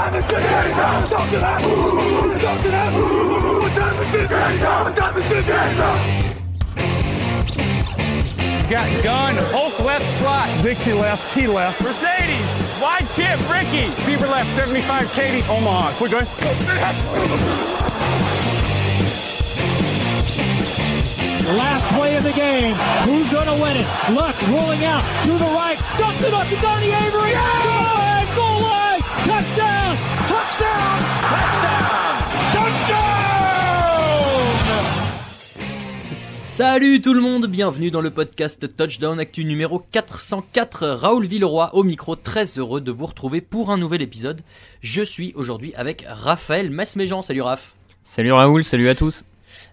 Got gun, Hulk left slot. Dixie left, T left. Mercedes, wide chip, Ricky. Beaver left, 75, Katie, Omaha. We're good. Last play of the game. Who's gonna win it? Luck rolling out to the right. Dumps it up to Donnie Avery. Yeah! Goal line! Touchdown! Touchdown! Touchdown! Touchdown! Salut tout le monde, bienvenue dans le podcast Touchdown Actu numéro 404. Raoul Villeroy au micro, très heureux de vous retrouver pour un nouvel épisode. Je suis aujourd'hui avec Raphaël Masméjean. Salut Raph. Salut Raoul, salut à tous.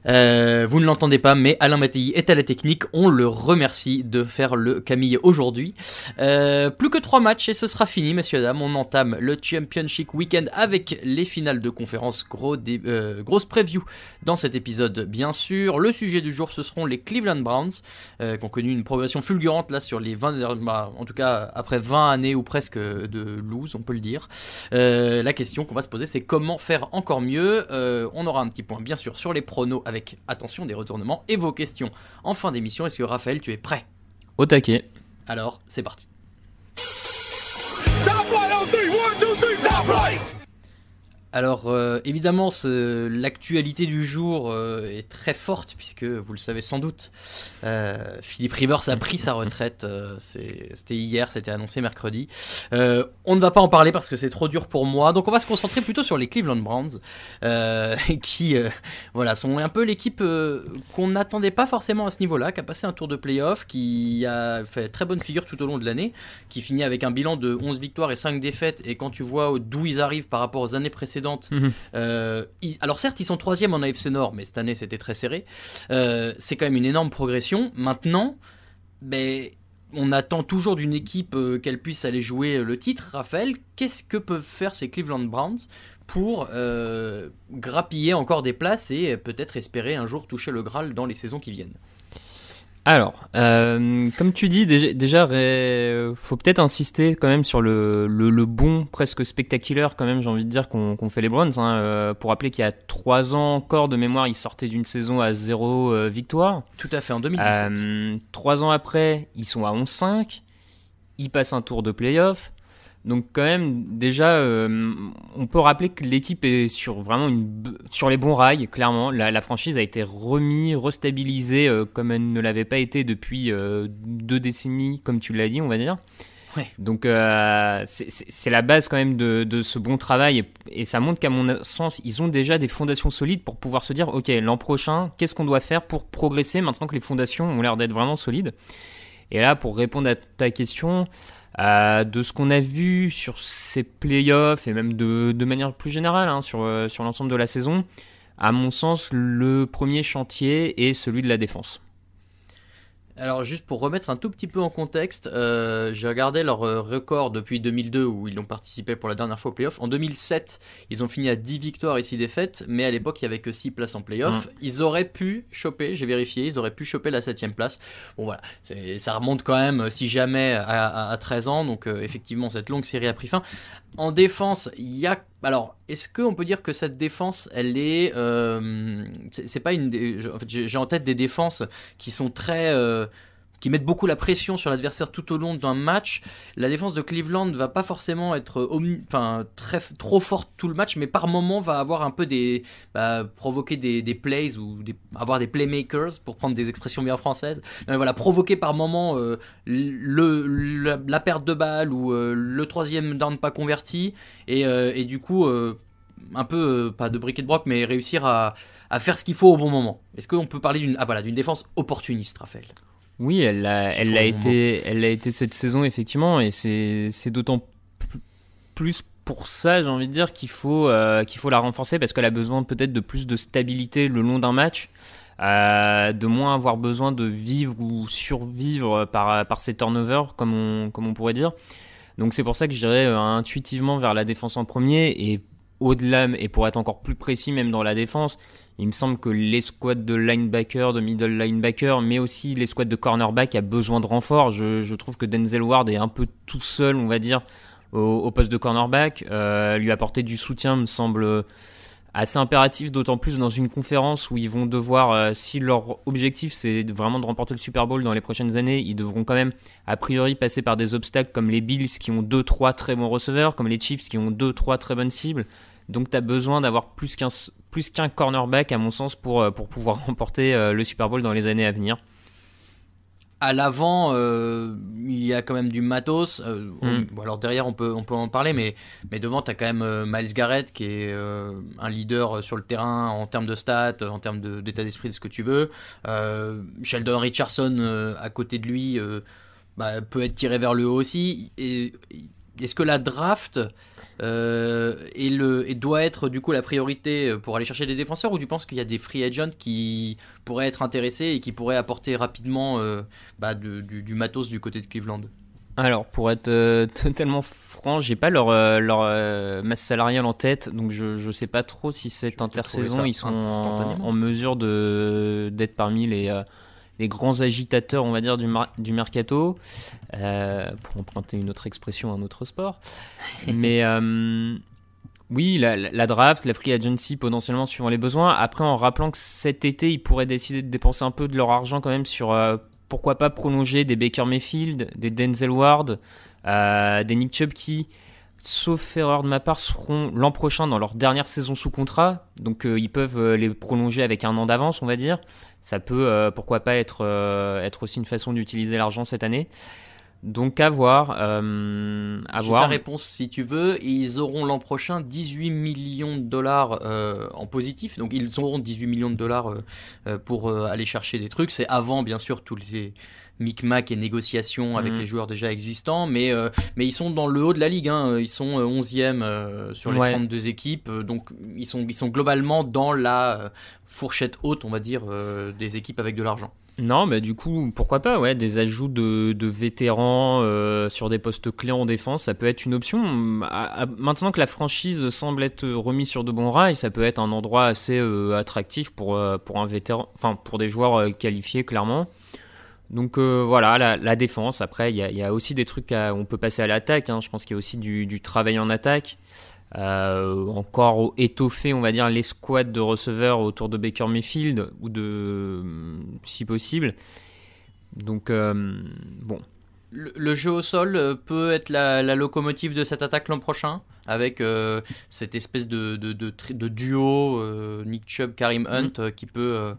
Vous ne l'entendez pas, mais Alain Mattei est à la technique. On le remercie de faire le Camille aujourd'hui. Plus que 3 matchs et ce sera fini, messieurs dames. On entame le Championship Weekend avec les finales de conférence. Grosse preview dans cet épisode, bien sûr. Le sujet du jour, ce seront les Cleveland Browns, qui ont connu une progression fulgurante là sur les 20, en tout cas après 20 années ou presque de lose, on peut le dire. La question qu'on va se poser, c'est comment faire encore mieux. On aura un petit point, bien sûr, sur les pronos avec, attention, des retournements et vos questions en fin d'émission. Est-ce que Raphaël, tu es prêt ? Au taquet. Alors, c'est parti. Alors, évidemment, l'actualité du jour est très forte, puisque, vous le savez sans doute, Philip Rivers a pris sa retraite. C'était hier, c'était annoncé mercredi. On ne va pas en parler parce que c'est trop dur pour moi. Donc, on va se concentrer plutôt sur les Cleveland Browns, qui sont un peu l'équipe qu'on n'attendait pas forcément à ce niveau-là, qui a passé un tour de play-off, qui a fait très bonne figure tout au long de l'année, qui finit avec un bilan de 11 victoires et 5 défaites. Et quand tu vois d'où ils arrivent par rapport aux années précédentes, alors certes ils sont 3e en AFC Nord, mais cette année c'était très serré. C'est quand même une énorme progression. Maintenant, on attend toujours d'une équipe qu'elle puisse aller jouer le titre. Raphaël, qu'est-ce que peuvent faire ces Cleveland Browns pour grappiller encore des places et peut-être espérer un jour toucher le Graal dans les saisons qui viennent? Alors, comme tu dis, déjà faut peut-être insister quand même sur le bon, presque spectaculaire quand même, j'ai envie de dire, qu'on fait les Browns. Pour rappeler qu'il y a 3 ans encore de mémoire, ils sortaient d'une saison à 0 victoire. Tout à fait, en 2017. 3 ans après, ils sont à 11-5, ils passent un tour de play-off. Donc quand même, déjà, on peut rappeler que l'équipe est sur les bons rails, clairement. La franchise a été restabilisée comme elle ne l'avait pas été depuis 2 décennies, comme tu l'as dit, on va dire. Ouais. Donc c'est la base quand même de ce bon travail et ça montre qu'à mon sens, ils ont déjà des fondations solides pour pouvoir se dire, ok, l'an prochain, qu'est-ce qu'on doit faire pour progresser maintenant que les fondations ont l'air d'être vraiment solides. Et là, pour répondre à ta question... de ce qu'on a vu sur ces playoffs et même de manière plus générale sur l'ensemble de la saison, à mon sens, le premier chantier est celui de la défense. Alors juste pour remettre un tout petit peu en contexte, j'ai regardé leur record depuis 2002 où ils ont participé pour la dernière fois au playoff. En 2007, ils ont fini à 10 victoires et 6 défaites, mais à l'époque, il n'y avait que 6 places en playoff. Ils auraient pu choper, j'ai vérifié, ils auraient pu choper la 7e place. Bon voilà, ça remonte quand même, si jamais, à 13 ans, donc effectivement, cette longue série a pris fin. En défense, il y a... Alors, est-ce qu'on peut dire que cette défense, elle est... c'est pas une... En fait, j'ai en tête des défenses qui sont très... qui mettent beaucoup la pression sur l'adversaire tout au long d'un match. La défense de Cleveland va pas forcément être trop forte tout le match, mais par moment va avoir un peu provoquer des plays ou avoir des playmakers, pour prendre des expressions bien françaises. Mais voilà, provoquer par moment la perte de balle ou le 3e down pas converti et du coup un peu pas de briquet de broc, mais réussir à faire ce qu'il faut au bon moment. Est-ce qu'on peut parler d'une défense opportuniste, Raphaël ? Oui, elle l'a été cette saison, effectivement, et c'est d'autant plus pour ça, j'ai envie de dire, qu'il faut la renforcer, parce qu'elle a besoin peut-être de plus de stabilité le long d'un match, de moins avoir besoin de vivre ou survivre par ses turnovers, comme on pourrait dire. Donc c'est pour ça que je dirais intuitivement vers la défense en premier, et au-delà, et pour être encore plus précis même dans la défense, il me semble que les squads de linebacker, de middle linebacker, mais aussi les squads de cornerback a besoin de renfort. Je trouve que Denzel Ward est un peu tout seul, on va dire, au poste de cornerback. Lui apporter du soutien me semble assez impératif, d'autant plus dans une conférence où ils vont devoir, si leur objectif c'est vraiment de remporter le Super Bowl dans les prochaines années, ils devront quand même a priori passer par des obstacles comme les Bills qui ont 2-3 très bons receveurs, comme les Chiefs qui ont 2-3 très bonnes cibles. Donc tu as besoin d'avoir plus qu'un cornerback à mon sens pour pouvoir remporter le Super Bowl dans les années à venir. À l'avant, il y a quand même du matos. Alors derrière, on peut en parler, mais devant, tu as quand même Myles Garrett qui est un leader sur le terrain en termes de stats, en termes d'état d'esprit, de ce que tu veux. Sheldon Richardson à côté de lui peut être tiré vers le haut aussi. Et est-ce que la draft et doit être du coup la priorité pour aller chercher des défenseurs, ou tu penses qu'il y a des free agents qui pourraient être intéressés et qui pourraient apporter rapidement du matos du côté de Cleveland? Alors pour être totalement franc, j'ai pas leur masse salariale en tête, donc je sais pas trop si cette intersaison ils sont en mesure d'être parmi les grands agitateurs, on va dire, du mercato, pour emprunter une autre expression à un autre sport. Mais oui, la draft, la free agency potentiellement suivant les besoins. Après, en rappelant que cet été, ils pourraient décider de dépenser un peu de leur argent quand même sur, pourquoi pas prolonger des Baker Mayfield, des Denzel Ward, des Nick Chubb qui, sauf erreur de ma part, seront l'an prochain dans leur dernière saison sous contrat. Donc ils peuvent les prolonger avec un an d'avance, on va dire. Ça peut, pourquoi pas, être aussi une façon d'utiliser l'argent cette année. Donc à voir. J'ai ta réponse si tu veux. Ils auront l'an prochain 18 millions de dollars en positif. Donc ils auront 18 millions de dollars pour aller chercher des trucs. C'est avant, bien sûr, tous les micmac et négociations avec les joueurs déjà existants, mais ils sont dans le haut de la ligue, hein. Ils sont 11e sur les 32 équipes, donc ils sont globalement dans la fourchette haute, on va dire, des équipes avec de l'argent. Non, mais du coup, pourquoi pas, des ajouts de vétérans sur des postes clés en défense, ça peut être une option. Maintenant que la franchise semble être remise sur de bons rails, ça peut être un endroit assez attractif pour un vétéran, enfin pour des joueurs qualifiés clairement. Donc voilà, la défense. Après, il y a aussi des trucs on peut passer à l'attaque, hein. Je pense qu'il y a aussi du travail en attaque. Encore étoffer, on va dire, les squads de receveurs autour de Baker Mayfield, ou si possible. Donc, bon. Le jeu au sol peut être la locomotive de cette attaque l'an prochain, avec cette espèce de duo Nick Chubb, Kareem Hunt, qui peut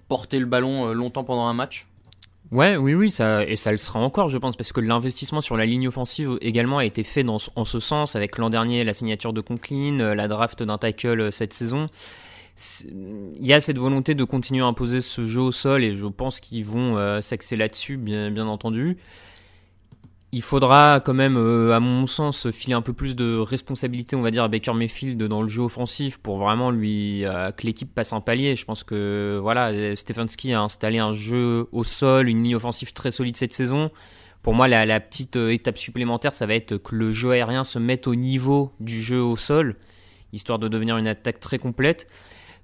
porter le ballon longtemps pendant un match. Oui, ça le sera encore, je pense, parce que l'investissement sur la ligne offensive également a été fait en ce sens, avec l'an dernier la signature de Conklin, la draft d'un tackle cette saison. Il y a cette volonté de continuer à imposer ce jeu au sol, et je pense qu'ils vont s'axer là-dessus, bien entendu. Il faudra quand même, à mon sens, filer un peu plus de responsabilité, on va dire, à Baker Mayfield dans le jeu offensif pour vraiment que l'équipe passe un palier. Je pense que Stefanski a installé un jeu au sol, une ligne offensive très solide cette saison. Pour moi, la petite étape supplémentaire, ça va être que le jeu aérien se mette au niveau du jeu au sol, histoire de devenir une attaque très complète.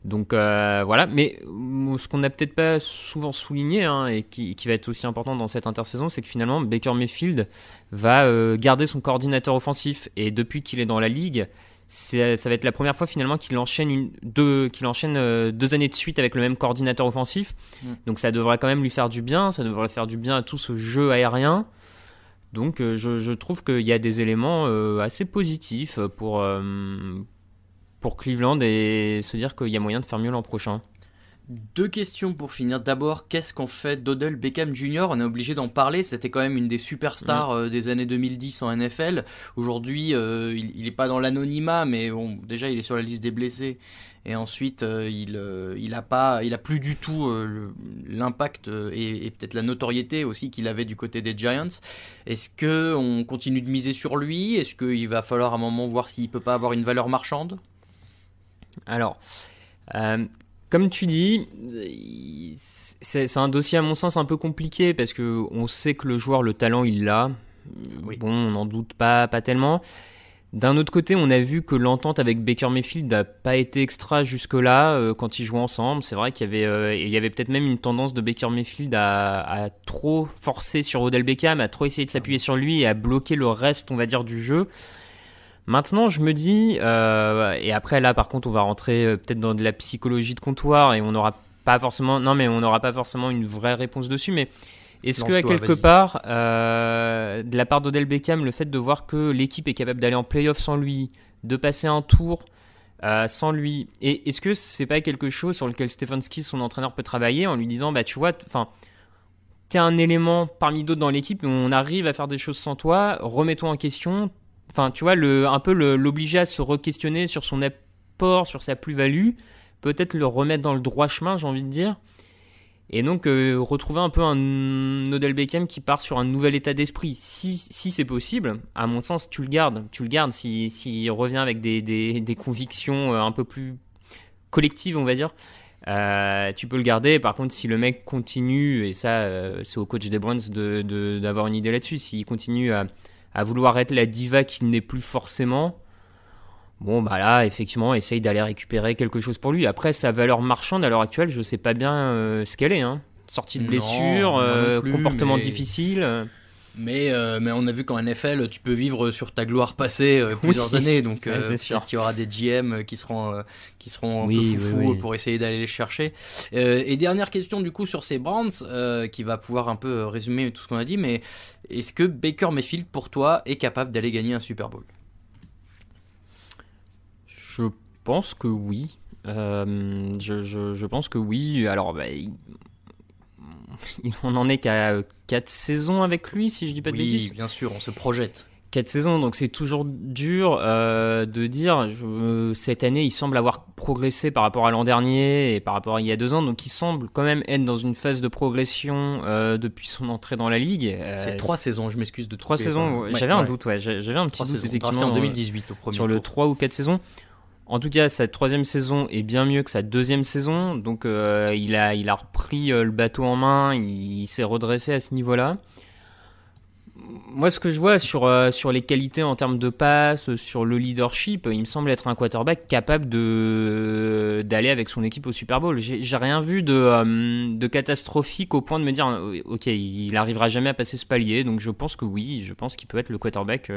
Donc voilà, mais ce qu'on n'a peut-être pas souvent souligné, hein, et qui va être aussi important dans cette intersaison, c'est que finalement Baker Mayfield va garder son coordinateur offensif, et depuis qu'il est dans la ligue, ça va être la première fois finalement qu'il enchaîne deux années de suite avec le même coordinateur offensif. Donc ça devrait quand même lui faire du bien, ça devrait faire du bien à tout ce jeu aérien. Donc je trouve qu'il y a des éléments assez positifs pour Cleveland, et se dire qu'il y a moyen de faire mieux l'an prochain. Deux questions pour finir. D'abord, qu'est-ce qu'on fait d'Odell Beckham Jr.? On est obligé d'en parler. C'était quand même une des superstars des années 2010 en NFL. Aujourd'hui, il n'est pas dans l'anonymat, mais bon, déjà, il est sur la liste des blessés. Et ensuite, il a plus du tout l'impact et peut-être la notoriété aussi qu'il avait du côté des Giants. Est-ce qu'on continue de miser sur lui? Est-ce qu'il va falloir à un moment voir s'il ne peut pas avoir une valeur marchande? Alors, comme tu dis, c'est un dossier à mon sens un peu compliqué, parce qu'on sait que le joueur, le talent, il l'a. Oui. Bon, on n'en doute pas tellement. D'un autre côté, on a vu que l'entente avec Baker Mayfield n'a pas été extra jusque-là quand ils jouaient ensemble. C'est vrai qu'il y avait peut-être même une tendance de Baker Mayfield à trop forcer sur Odell Beckham, à trop essayer de s'appuyer sur lui et à bloquer le reste, on va dire, du jeu. Maintenant, je me dis, et après là, par contre, on va rentrer peut-être dans de la psychologie de comptoir et on n'aura pas forcément une vraie réponse dessus, mais est-ce que à quelque part, de la part d'Odell Beckham, le fait de voir que l'équipe est capable d'aller en play-off sans lui, de passer un tour sans lui, et est-ce que c'est pas quelque chose sur lequel Stefanski, son entraîneur, peut travailler en lui disant, bah tu vois, t'es un élément parmi d'autres dans l'équipe, on arrive à faire des choses sans toi, remets-toi en question. Enfin, tu vois, l'obliger à se re-questionner sur son apport, sur sa plus-value, peut-être le remettre dans le droit chemin, j'ai envie de dire. Et donc, retrouver un peu un Odell Beckham qui part sur un nouvel état d'esprit. Si c'est possible, à mon sens, tu le gardes. S'il revient avec des convictions un peu plus collectives, on va dire. Tu peux le garder. Par contre, si le mec continue, et ça, c'est au coach des Browns d'avoir une idée là-dessus, s'il continue à vouloir être la diva qu'il n'est plus forcément, bon bah là effectivement essaye d'aller récupérer quelque chose pour lui. Après, sa valeur marchande à l'heure actuelle, je sais pas bien ce qu'elle est, hein. Sortie de blessure, comportement difficile. Mais on a vu qu'en NFL, tu peux vivre sur ta gloire passée plusieurs années, donc peut-être qu'il y aura des GM qui seront un peu foufous pour essayer d'aller les chercher. Et dernière question du coup sur ces Browns, qui va pouvoir un peu résumer tout ce qu'on a dit, mais est-ce que Baker Mayfield pour toi est capable d'aller gagner un Super Bowl ? Je pense que oui. Je pense que oui. Alors, on en est qu'à 4 saisons avec lui, si je dis pas de bêtises. Oui, bien sûr, on se projette. 4 saisons, donc c'est toujours dur de dire. Cette année, il semble avoir progressé par rapport à l'an dernier et par rapport à il y a 2 ans. Donc, il semble quand même être dans une phase de progression depuis son entrée dans la ligue. C'est 3 saisons, je m'excuse de 3 saisons, j'avais un doute, j'avais un petit doute saisons, effectivement en 2018 au premier sur le 3 ou 4 saisons. En tout cas, sa 3e saison est bien mieux que sa 2e saison. Donc, il a repris le bateau en main. Il s'est redressé à ce niveau-là. Moi, ce que je vois sur les qualités en termes de passe, sur le leadership, il me semble être un quarterback capable d'aller avec son équipe au Super Bowl. J'ai rien vu de catastrophique au point de me dire ok, il arrivera jamais à passer ce palier. Donc, je pense que oui. Je pense qu'il peut être le quarterback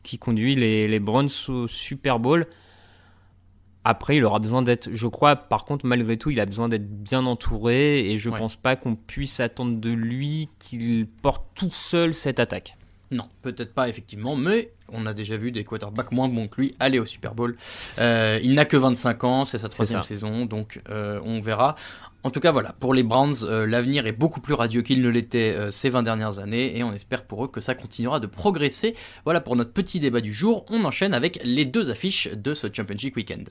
qui conduit les Browns au Super Bowl. Après, il aura besoin d'être, je crois, par contre, malgré tout, il a besoin d'être bien entouré et je pense pas qu'on puisse attendre de lui qu'il porte tout seul cette attaque. Non, peut-être pas effectivement, mais on a déjà vu des quarterbacks moins bons que lui aller au Super Bowl. Il n'a que 25 ans, c'est sa 3e saison, donc on verra. En tout cas, voilà, pour les Browns, l'avenir est beaucoup plus radieux qu'il ne l'était ces 20 dernières années et on espère pour eux que ça continuera de progresser. Voilà pour notre petit débat du jour. On enchaîne avec les 2 affiches de ce Championship Weekend.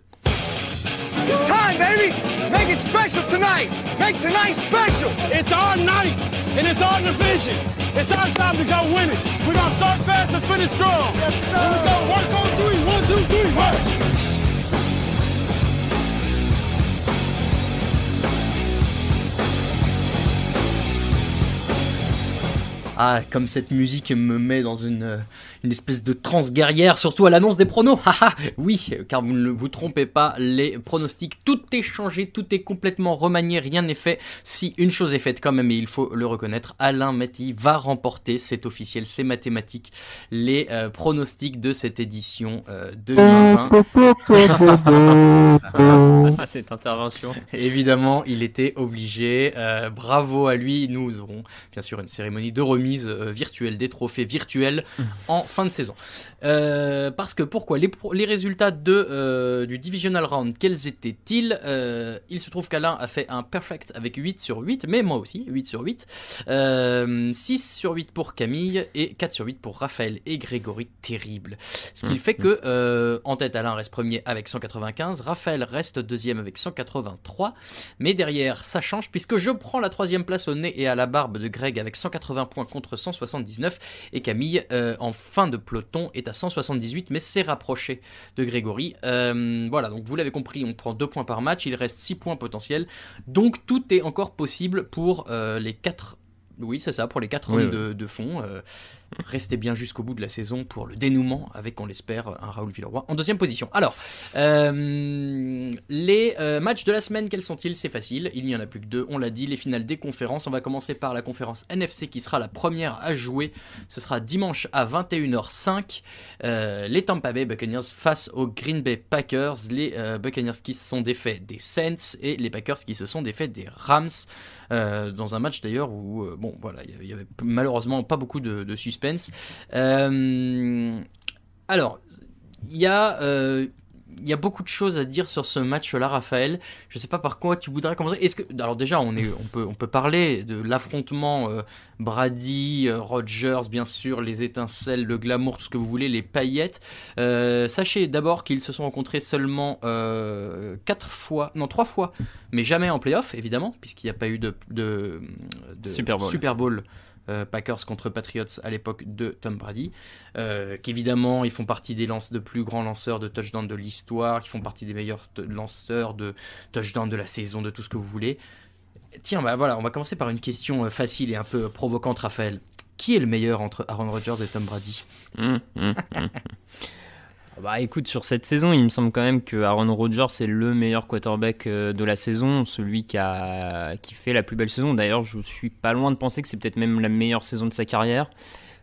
It's time, baby! Make it special tonight! Make tonight special! It's our night, and it's our division. It's our time to go win it. We're gonna start fast and finish strong. Yes, sir. Here we go. Work on 3. 1, 2, 3. Work! Ah, comme cette musique me met dans une espèce de transe guerrière, surtout à l'annonce des pronos. Haha, oui, car vous ne vous trompez pas, les pronostics, tout est changé, tout est complètement remanié, rien n'est fait. Si une chose est faite quand même, et il faut le reconnaître, Alain Mati va remporter, c'est officiel, c'est mathématique, les pronostics de cette édition 2020. Cette intervention. Évidemment, il était obligé. Bravo à lui. Nous aurons bien sûr une cérémonie de remise virtuelle des trophées virtuels en fin de saison. Parce que pourquoi les résultats du Divisional Round, quels étaient-ils? Il se trouve qu'Alain a fait un perfect avec 8 sur 8, mais moi aussi, 8 sur 8. 6 sur 8 pour Camille et 4 sur 8 pour Raphaël et Grégory. Terrible. Ce qui fait que en tête, Alain reste premier avec 195, Raphaël reste deuxième avec 183, mais derrière ça change puisque je prends la 3e place au nez et à la barbe de Greg avec 180 points contre 179 et Camille en fin de peloton est à 178 mais c'est rapproché de Grégory. Voilà, donc vous l'avez compris, on prend 2 points par match, il reste 6 points potentiels, donc tout est encore possible pour les 4. Oui, c'est ça, pour les 4 rounds de fond. restez bien jusqu'au bout de la saison pour le dénouement avec, on l'espère, un Raoul Villeroy en deuxième position. Alors, les matchs de la semaine, quels sont-ils? C'est facile, il n'y en a plus que 2, on l'a dit, les finales des conférences. On va commencer par la conférence NFC qui sera la première à jouer. Ce sera dimanche à 21h05. Les Tampa Bay Buccaneers face aux Green Bay Packers. Les Buccaneers qui se sont défaits des Saints et les Packers qui se sont défaits des Rams. Dans un match d'ailleurs où bon voilà, il y avait malheureusement pas beaucoup de suspense. Alors il y a beaucoup de choses à dire sur ce match-là, Raphaël. Je sais pas par quoi tu voudrais commencer. Alors déjà on peut parler de l'affrontement Brady, Rodgers, bien sûr, les étincelles, le glamour, tout ce que vous voulez, les paillettes. Sachez d'abord qu'ils se sont rencontrés seulement 3 fois, mais jamais en playoff, évidemment, puisqu'il n'y a pas eu de Super Bowl. Packers contre Patriots à l'époque de Tom Brady, qu'évidemment ils font partie des plus grands lanceurs de touchdown de l'histoire, qui font partie des meilleurs lanceurs de touchdown de la saison, de tout ce que vous voulez. Tiens, bah voilà, on va commencer par une question facile et un peu provocante, Raphaël. Qui est le meilleur entre Aaron Rodgers et Tom Brady? Bah écoute, sur cette saison, il me semble quand même que Aaron Rodgers est le meilleur quarterback de la saison, celui qui fait la plus belle saison. D'ailleurs, je suis pas loin de penser que c'est peut-être même la meilleure saison de sa carrière.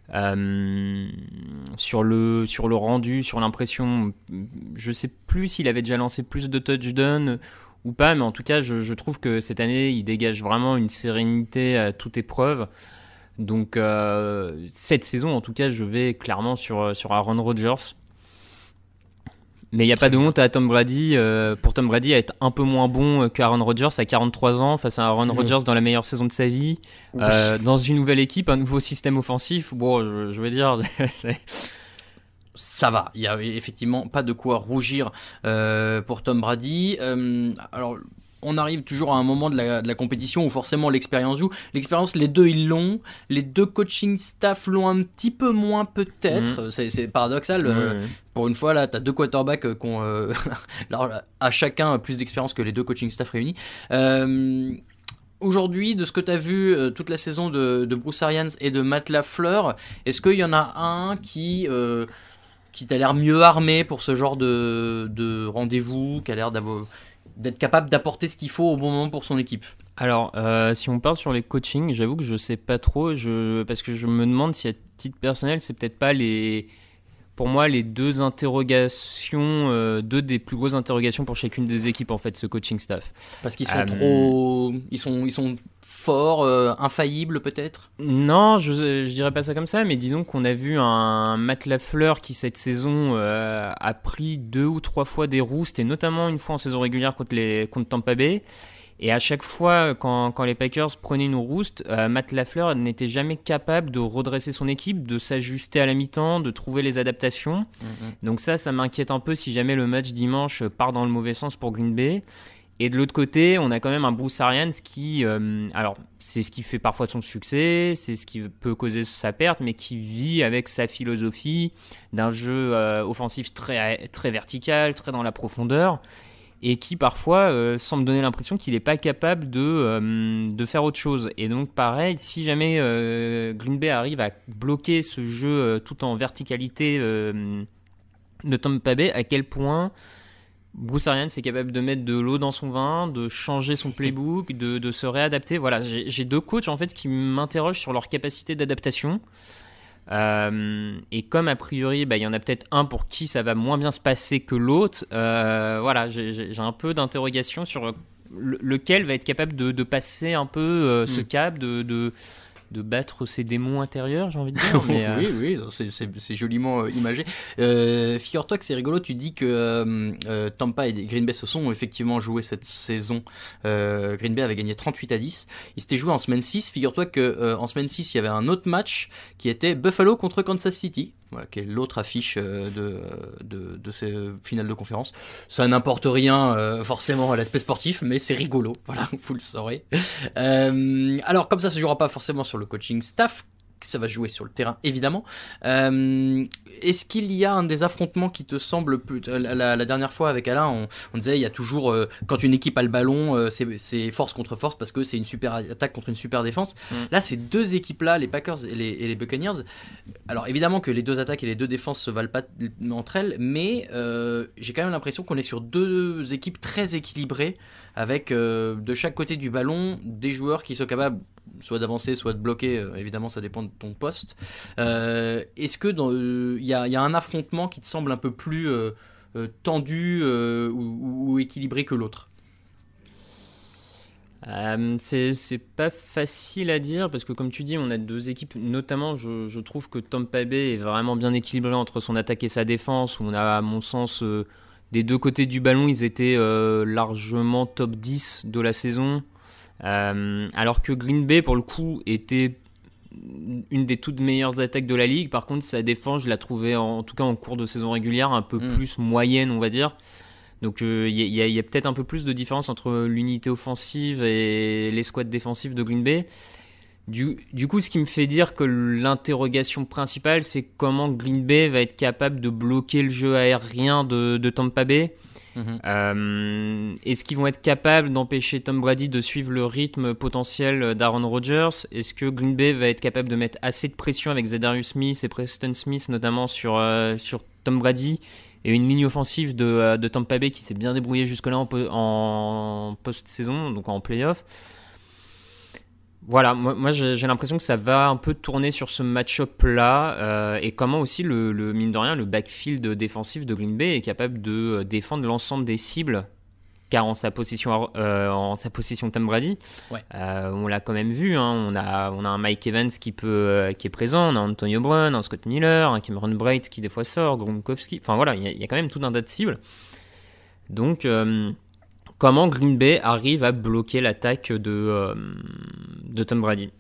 Sur le rendu, sur l'impression, je sais plus s'il avait déjà lancé plus de touchdowns ou pas, mais en tout cas, je trouve que cette année, il dégage vraiment une sérénité à toute épreuve. Donc cette saison, en tout cas, je vais clairement sur Aaron Rodgers. Mais il n'y a pas de honte à Tom Brady, pour Tom Brady à être un peu moins bon qu'Aaron Rodgers à 43 ans face à Aaron Rodgers dans la meilleure saison de sa vie, dans une nouvelle équipe, un nouveau système offensif. Bon, je veux dire, ça va, il n'y a effectivement pas de quoi rougir pour Tom Brady. Alors, on arrive toujours à un moment de la compétition où forcément l'expérience joue. L'expérience, les deux ils l'ont. Les deux coaching staff l'ont un petit peu moins peut-être. C'est paradoxal. Pour une fois, là, tu as 2 quarterbacks qui ont à chacun plus d'expérience que les 2 coaching staff réunis. Aujourd'hui, de ce que tu as vu toute la saison de Bruce Arians et de Matt LaFleur, est-ce qu'il y en a un qui t'a l'air mieux armé pour ce genre de rendez-vous, qui a l'air d'être capable d'apporter ce qu'il faut au bon moment pour son équipe? Alors, si on parle sur les coachings, j'avoue que je sais pas trop, parce que je me demande si à titre personnel, c'est peut-être pas pour moi les 2 interrogations, 2 des plus grosses interrogations pour chacune des équipes en fait, ce coaching staff. Parce qu'ils sont ils sont forts, infaillibles peut-être? Non, je dirais pas ça comme ça, mais disons qu'on a vu un Matt LaFleur qui cette saison a pris 2 ou 3 fois des roustes, et notamment une fois en saison régulière contre Tampa Bay. Et à chaque fois, quand les Packers prenaient une rouste, Matt LaFleur n'était jamais capable de redresser son équipe, de s'ajuster à la mi-temps, de trouver les adaptations. Donc ça m'inquiète un peu si jamais le match dimanche part dans le mauvais sens pour Green Bay. Et de l'autre côté, on a quand même un Bruce Arians qui, alors c'est ce qui fait parfois son succès, c'est ce qui peut causer sa perte, mais qui vit avec sa philosophie d'un jeu offensif très, très vertical, très dans la profondeur, et qui parfois semble donner l'impression qu'il n'est pas capable de faire autre chose. Et donc pareil, si jamais Green Bay arrive à bloquer ce jeu tout en verticalité de Tampa Bay, à quel point Bruce Arians est capable de mettre de l'eau dans son vin, de changer son playbook, de se réadapter. Voilà, j'ai 2 coachs en fait qui m'interrogent sur leur capacité d'adaptation. Et comme a priori il y en a peut-être un pour qui ça va moins bien se passer que l'autre, voilà, j'ai un peu d'interrogation sur lequel va être capable de passer un peu ce cap, de battre ses démons intérieurs, j'ai envie de dire. Mais, oui, c'est joliment imagé. Figure-toi que c'est rigolo, tu dis que Tampa et Green Bay se sont effectivement joués cette saison. Green Bay avait gagné 38-10. Ils s'étaient joués en semaine 6. Figure-toi qu'en semaine 6, il y avait un autre match qui était Buffalo contre Kansas City. Voilà, qui est l'autre affiche de ces finales de conférence. Ça n'importe rien forcément à l'aspect sportif, mais c'est rigolo. Voilà, vous le saurez. Alors, comme ça se jouera pas forcément sur le coaching staff, ça va jouer sur le terrain, évidemment. Est-ce qu'il y a un des affrontements qui te semble plus... La dernière fois avec Alain, on disait il y a toujours, quand une équipe a le ballon, c'est force contre force parce que c'est une super attaque contre une super défense. Là, ces deux équipes-là, les Packers et les Buccaneers, alors évidemment que les deux attaques et les deux défenses se valent pas entre elles, mais j'ai quand même l'impression qu'on est sur deux équipes très équilibrées avec de chaque côté du ballon des joueurs qui sont capables soit d'avancer, soit de bloquer, évidemment ça dépend de ton poste. Est-ce que il y a un affrontement qui te semble un peu plus tendu ou équilibré que l'autre? C'est pas facile à dire parce que comme tu dis on a deux équipes, notamment je trouve que Tampa Bay est vraiment bien équilibré entre son attaque et sa défense, où on a à mon sens des deux côtés du ballon ils étaient largement top 10 de la saison. Alors que Green Bay pour le coup était une des toutes meilleures attaques de la ligue. Par contre sa défense je la trouvais en tout cas en cours de saison régulière un peu plus moyenne on va dire. Donc il y a peut-être un peu plus de différence entre l'unité offensive et l'escouade défensive de Green Bay. Du coup ce qui me fait dire que l'interrogation principale c'est comment Green Bay va être capable de bloquer le jeu aérien de Tampa Bay. Est-ce qu'ils vont être capables d'empêcher Tom Brady de suivre le rythme potentiel d'Aaron Rodgers? Est-ce que Green Bay va être capable de mettre assez de pression avec Za'Darius Smith et Preston Smith notamment sur Tom Brady et une ligne offensive de Tampa Bay qui s'est bien débrouillée jusque-là en post-saison, donc en play-off? Voilà, moi j'ai l'impression que ça va un peu tourner sur ce match-up-là et comment aussi le mine de rien, le backfield défensif de Green Bay est capable de défendre l'ensemble des cibles, car en sa possession Tom Brady, on l'a quand même vu, hein, on a un Mike Evans qui est présent, on a Antonio Brown, un Scott Miller, un Cameron Brate qui des fois sort, Gronkowski, enfin voilà, il y a quand même tout un tas de cibles. Donc comment Green Bay arrive à bloquer l'attaque de Tom Brady?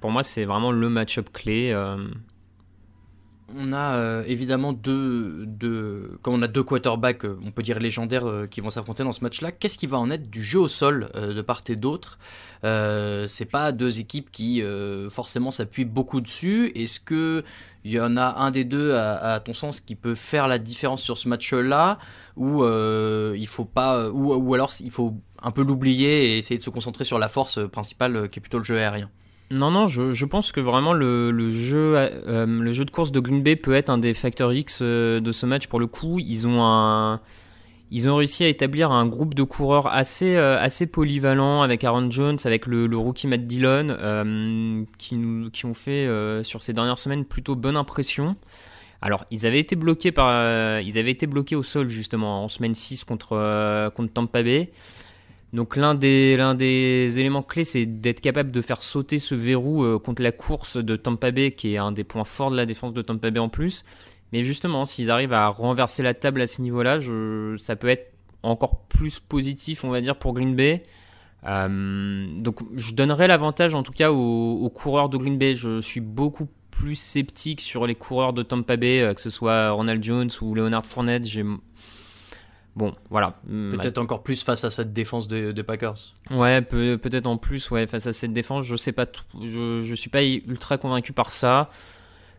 Pour moi, c'est vraiment le match-up clé. On a évidemment comme on a deux quarterbacks, on peut dire légendaires, qui vont s'affronter dans ce match-là. Qu'est-ce qui va en être du jeu au sol de part et d'autre? C'est pas deux équipes qui forcément s'appuient beaucoup dessus. Est-ce que il y en a un des deux, à ton sens, qui peut faire la différence sur ce match-là, ou il faut pas, ou alors il faut un peu l'oublier et essayer de se concentrer sur la force principale, qui est plutôt le jeu aérien? Non, je pense que vraiment le jeu de course de Green Bay peut être un des facteurs X de ce match. Pour le coup, ils ont réussi à établir un groupe de coureurs assez polyvalent avec Aaron Jones, avec le rookie Matt Dillon, qui ont fait sur ces dernières semaines plutôt bonne impression. Alors, ils avaient été bloqués au sol justement en semaine 6 contre Tampa Bay. Donc l'un des éléments clés, c'est d'être capable de faire sauter ce verrou contre la course de Tampa Bay, qui est un des points forts de la défense de Tampa Bay en plus. Mais justement, s'ils arrivent à renverser la table à ce niveau-là, ça peut être encore plus positif, on va dire, pour Green Bay. Donc je donnerais l'avantage en tout cas aux coureurs de Green Bay. Je suis beaucoup plus sceptique sur les coureurs de Tampa Bay, que ce soit Ronald Jones ou Leonard Fournette. Bon, voilà. Peut-être encore plus face à cette défense des Packers. Ouais, peut-être en plus, ouais, face à cette défense, je sais pas tout. Je suis pas ultra convaincu par ça.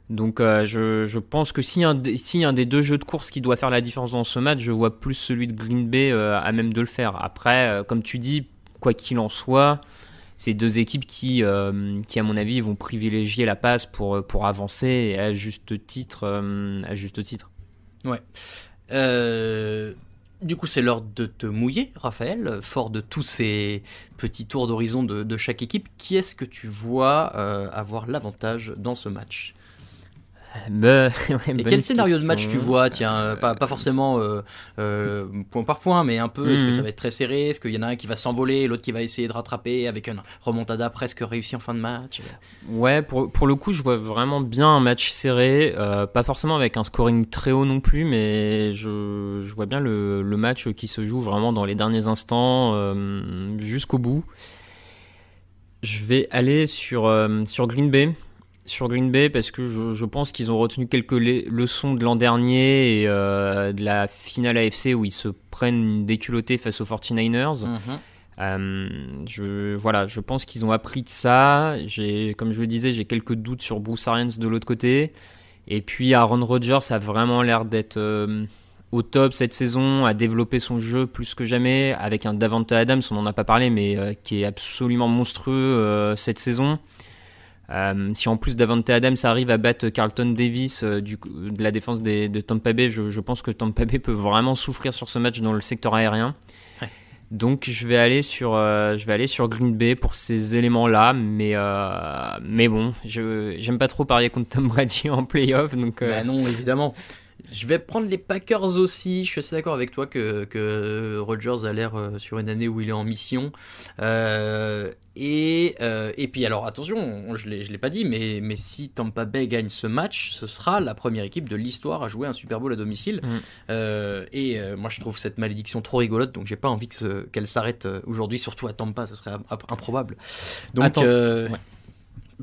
Donc, je pense que s'il y a un des deux jeux de course qui doit faire la différence dans ce match, je vois plus celui de Green Bay à même de le faire. Après, comme tu dis, quoi qu'il en soit, c'est deux équipes qui, à mon avis, vont privilégier la passe pour avancer, et à juste titre. Ouais. Du coup, c'est l'heure de te mouiller, Raphaël, fort de tous ces petits tours d'horizon de chaque équipe. Qui est-ce que tu vois avoir l'avantage dans ce match? Et quel scénario de match tu vois? Tiens, pas forcément point par point, mais un peu. Est-ce que ça va être très serré? Est-ce qu'il y en a un qui va s'envoler, l'autre qui va essayer de rattraper avec une remontada presque réussie en fin de match? Ouais, pour le coup, je vois vraiment bien un match serré, pas forcément avec un scoring très haut non plus, mais je vois bien le match qui se joue vraiment dans les derniers instants jusqu'au bout. Je vais aller sur Green Bay. Sur Green Bay, parce que je pense qu'ils ont retenu quelques leçons de l'an dernier et de la finale AFC où ils se prennent une déculottée face aux 49ers. Je pense qu'ils ont appris de ça. Comme je le disais, j'ai quelques doutes sur Bruce Arians de l'autre côté. Et puis Aaron Rodgers a vraiment l'air d'être au top cette saison, à développer son jeu plus que jamais, avec un Davante Adams, on n'en a pas parlé, mais qui est absolument monstrueux cette saison. Si en plus Davante Adams arrive à battre Carlton Davis de la défense de Tampa Bay, je pense que Tampa Bay peut vraiment souffrir sur ce match dans le secteur aérien. Ouais. Donc je vais aller sur Green Bay pour ces éléments-là, mais bon, j'aime pas trop parier contre Tom Brady en playoff. Donc, Bah non, évidemment. Je vais prendre les Packers aussi. Je suis assez d'accord avec toi que Rodgers a l'air sur une année où il est en mission. Et puis alors attention, je l'ai pas dit, mais si Tampa Bay gagne ce match, ce sera la première équipe de l'histoire à jouer un Super Bowl à domicile. Moi je trouve cette malédiction trop rigolote, donc j'ai pas envie qu'elle s'arrête aujourd'hui, surtout à Tampa, ce serait improbable. Donc ouais.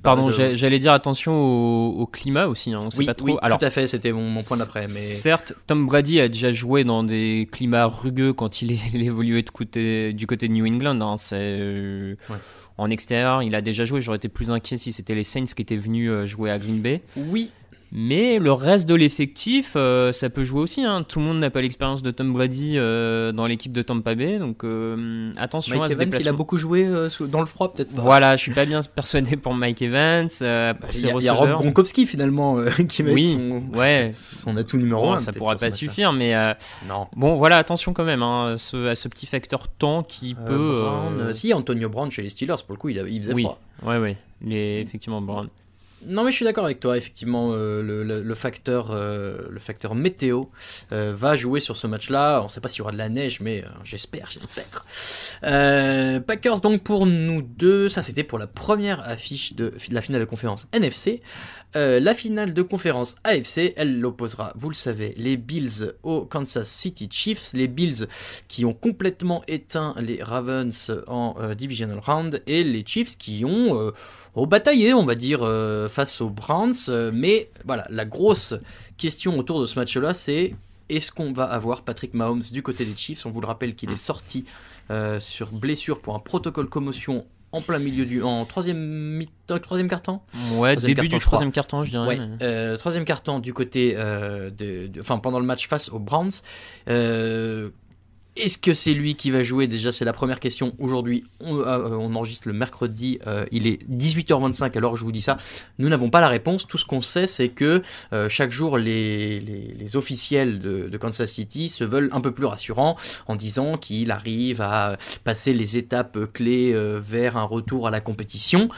Pardon, j'allais dire attention au climat aussi, hein, on sait pas trop. Oui, alors, tout à fait, c'était mon point d'après. Mais... Certes, Tom Brady a déjà joué dans des climats rugueux quand il évoluait du côté de New England. Hein, en extérieur, il a déjà joué. J'aurais été plus inquiet si c'était les Saints qui étaient venus jouer à Green Bay. Oui. Mais le reste de l'effectif, ça peut jouer aussi. Hein. Tout le monde n'a pas l'expérience de Tom Brady dans l'équipe de Tampa Bay, donc attention à ce déplacement. Il a beaucoup joué dans le froid, peut-être pas. Voilà, je suis pas bien persuadé pour Mike Evans. Il y a Rob Gronkowski finalement qui va être son atout numéro 1. Ça pourra pas suffire, mais non. Bon, voilà, attention quand même à ce petit facteur temps qui peut. Brown, si Antonio Brown chez les Steelers, pour le coup, il faisait froid. Oui, effectivement Brown. Non mais je suis d'accord avec toi, effectivement le facteur météo va jouer sur ce match-là. On ne sait pas s'il y aura de la neige, mais j'espère. Packers donc pour nous deux, ça c'était pour la première affiche de la finale de conférence NFC. La finale de conférence AFC, elle opposera, vous le savez, les Bills aux Kansas City Chiefs, les Bills qui ont complètement éteint les Ravens en Divisional Round, et les Chiefs qui ont bataillé, on va dire, face aux Browns. Mais voilà, la grosse question autour de ce match-là, c'est est-ce qu'on va avoir Patrick Mahomes du côté des Chiefs? On vous le rappelle qu'il est sorti sur blessure pour un protocole commotion en plein milieu en troisième quart-temps. Ouais, début du troisième quart-temps, je dirais. Ouais, troisième quart-temps du côté pendant le match face aux Browns. Est-ce que c'est lui qui va jouer? Déjà, c'est la première question. Aujourd'hui, on enregistre le mercredi, il est 18h25, alors je vous dis ça. Nous n'avons pas la réponse. Tout ce qu'on sait, c'est que chaque jour, les officiels de Kansas City se veulent un peu plus rassurants en disant qu'il arrive à passer les étapes clés vers un retour à la compétition.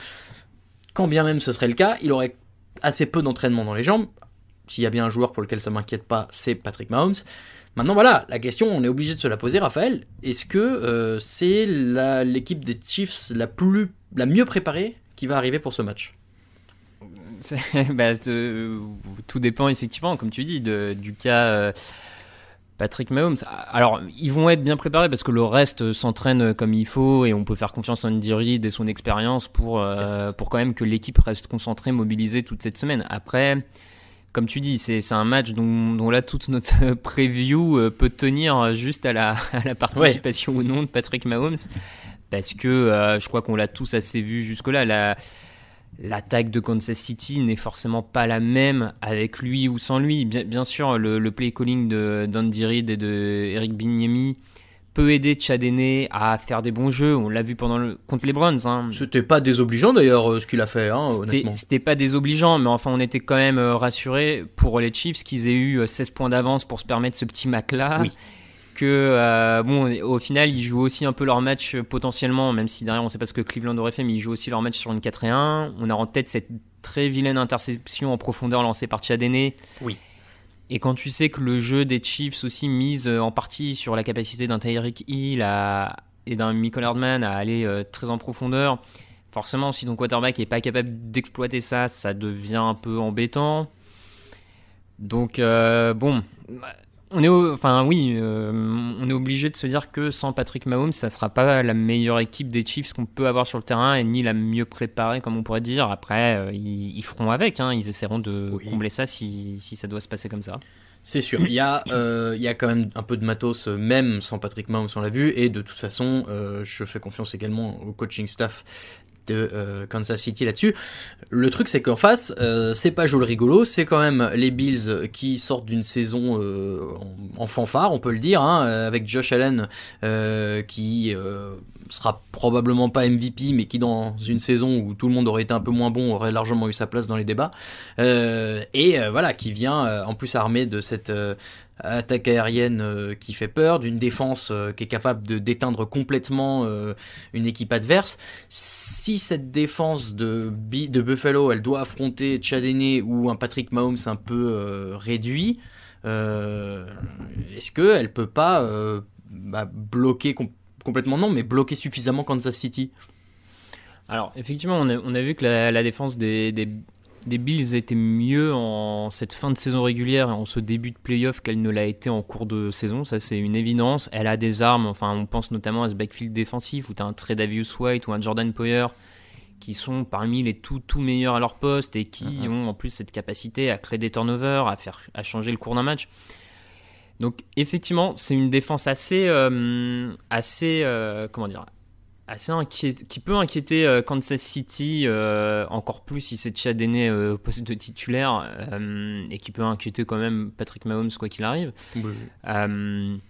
Quand bien même ce serait le cas, il aurait assez peu d'entraînement dans les jambes. S'il y a bien un joueur pour lequel ça ne m'inquiète pas, c'est Patrick Mahomes. Maintenant voilà, la question, on est obligé de se la poser, Raphaël. Est-ce que c'est l'équipe des Chiefs la mieux préparée qui va arriver pour ce match? Tout dépend effectivement, comme tu dis, du cas Patrick Mahomes. Alors, ils vont être bien préparés parce que le reste s'entraîne comme il faut et on peut faire confiance à Andy Reid et son expérience pour quand même que l'équipe reste concentrée, mobilisée toute cette semaine. Après... Comme tu dis, c'est un match dont là toute notre preview peut tenir juste à la participation ou non de Patrick Mahomes, parce que je crois qu'on l'a tous assez vu jusque-là. L'attaque de Kansas City n'est forcément pas la même avec lui ou sans lui. Bien sûr, le play calling d'Andy Reid et de Eric Bieniemy peut aider Chad Henne à faire des bons jeux. On l'a vu contre les Browns. Hein. C'était pas désobligeant d'ailleurs ce qu'il a fait, honnêtement. C'était pas désobligeant, mais enfin on était quand même rassurés pour les Chiefs qu'ils aient eu 16 points d'avance pour se permettre ce petit match-là. Oui. Que au final ils jouent aussi un peu leur match potentiellement, même si derrière on sait pas ce que Cleveland aurait fait, mais ils jouent aussi leur match sur une 4-1. On a en tête cette très vilaine interception en profondeur lancée par Chad Henne. Oui. Et quand tu sais que le jeu des Chiefs aussi mise en partie sur la capacité d'un Tyreek Hill et d'un Mecole Hardman à aller très en profondeur, forcément si ton quarterback n'est pas capable d'exploiter ça, ça devient un peu embêtant. Donc on est obligé de se dire que sans Patrick Mahomes, ça ne sera pas la meilleure équipe des Chiefs qu'on peut avoir sur le terrain et ni la mieux préparée, comme on pourrait dire. Après, ils feront avec, ils essaieront de combler ça si ça doit se passer comme ça. C'est sûr, il y a quand même un peu de matos, même sans Patrick Mahomes, on l'a vu, et de toute façon, je fais confiance également au coaching staff de Kansas City là-dessus. Le truc, c'est qu'en face, c'est pas Joe le rigolo, c'est quand même les Bills qui sortent d'une saison en fanfare, on peut le dire, hein, avec Josh Allen qui sera probablement pas MVP, mais qui dans une saison où tout le monde aurait été un peu moins bon aurait largement eu sa place dans les débats, voilà, qui vient en plus armé de cette attaque aérienne qui fait peur, d'une défense qui est capable d'éteindre complètement une équipe adverse. Si cette défense de Buffalo, elle doit affronter Chad Henne ou un Patrick Mahomes un peu réduit, est-ce qu'elle peut pas bloquer complètement, non, mais bloquer suffisamment Kansas City? Alors effectivement, on a vu que la défense des Bills était mieux en cette fin de saison régulière et en ce début de playoff qu'elle ne l'a été en cours de saison, ça c'est une évidence. Elle a des armes, enfin on pense notamment à ce backfield défensif où tu as un Tredavious White ou un Jordan Poyer qui sont parmi les tout meilleurs à leur poste et qui ont en plus cette capacité à créer des turnovers, à changer le cours d'un match. Donc effectivement, c'est une défense assez qui peut inquiéter Kansas City encore plus si c'est Chad Henne au poste de titulaire et qui peut inquiéter quand même Patrick Mahomes quoi qu'il arrive. Oui.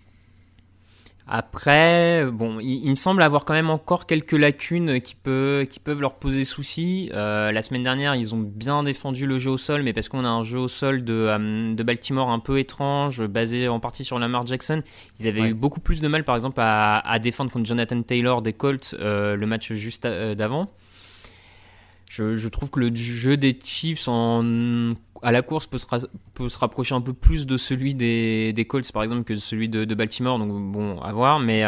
Après, bon, il me semble avoir quand même encore quelques lacunes qui peuvent leur poser souci. La semaine dernière, ils ont bien défendu le jeu au sol, mais parce qu'on a un jeu au sol de Baltimore un peu étrange, basé en partie sur Lamar Jackson. Ils avaient eu beaucoup plus de mal, par exemple, à défendre contre Jonathan Taylor des Colts le match juste d'avant. Je trouve que le jeu des Chiefs à la course peut se rapprocher un peu plus de celui des Colts par exemple que de celui de Baltimore, donc bon, à voir. Mais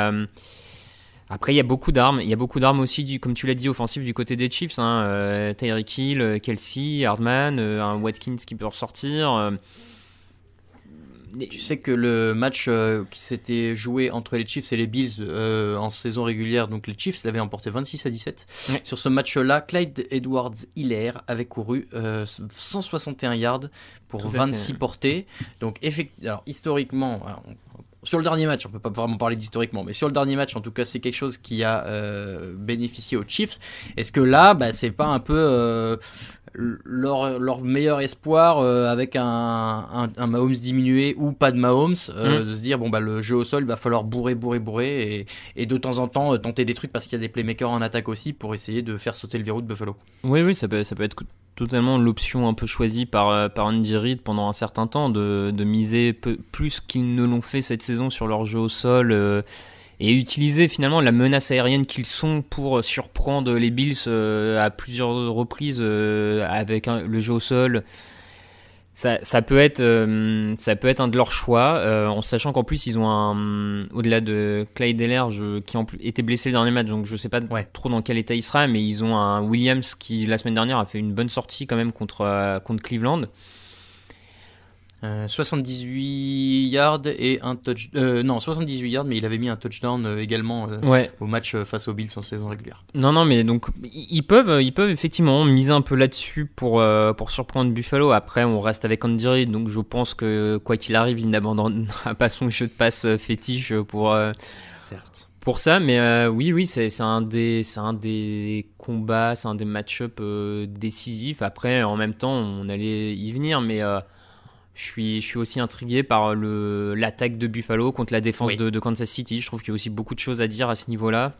après il y a beaucoup d'armes aussi, comme tu l'as dit, offensives du côté des Chiefs, hein. Tyreek Hill, Kelsey, Hardman, un Watkins qui peut ressortir. Tu sais que le match qui s'était joué entre les Chiefs et les Bills en saison régulière, donc les Chiefs l'avaient emporté 26-17. Ouais. Sur ce match-là, Clyde Edwards-Helaire avait couru 161 yards pour 26 portées. Donc alors, historiquement, sur le dernier match, on ne peut pas vraiment parler d'historiquement, mais sur le dernier match, en tout cas, c'est quelque chose qui a bénéficié aux Chiefs. Est-ce que là, c'est pas un peu leur meilleur espoir avec un Mahomes diminué ou pas de Mahomes, de se dire le jeu au sol, il va falloir bourrer et de temps en temps tenter des trucs parce qu'il y a des playmakers en attaque aussi pour essayer de faire sauter le verrou de Buffalo. Oui, ça peut être totalement l'option un peu choisie par Andy Reid pendant un certain temps de miser plus qu'ils ne l'ont fait cette saison sur leur jeu au sol et utiliser finalement la menace aérienne qu'ils sont pour surprendre les Bills à plusieurs reprises avec le jeu au sol. Ça peut être un de leurs choix, en sachant qu'en plus ils ont au-delà de Clyde Helaire qui était blessé le dernier match, donc je sais pas trop dans quel état il sera, mais ils ont un Williams qui la semaine dernière a fait une bonne sortie quand même contre Cleveland. 78 yards et un touchdown. Non, 78 yards, mais il avait mis un touchdown également au match face aux Bills en saison régulière. Non, mais donc ils peuvent effectivement miser un peu là-dessus pour surprendre Buffalo. Après, on reste avec Andy Reid, donc je pense que quoi qu'il arrive, il n'abandonnera pas son jeu de passe fétiche certes. Pour ça, mais oui, c'est un des combats, c'est un des match-up décisifs. Après, en même temps, on allait y venir, mais je suis aussi intrigué par l'attaque de Buffalo contre la défense de Kansas City. Je trouve qu'il y a aussi beaucoup de choses à dire à ce niveau-là.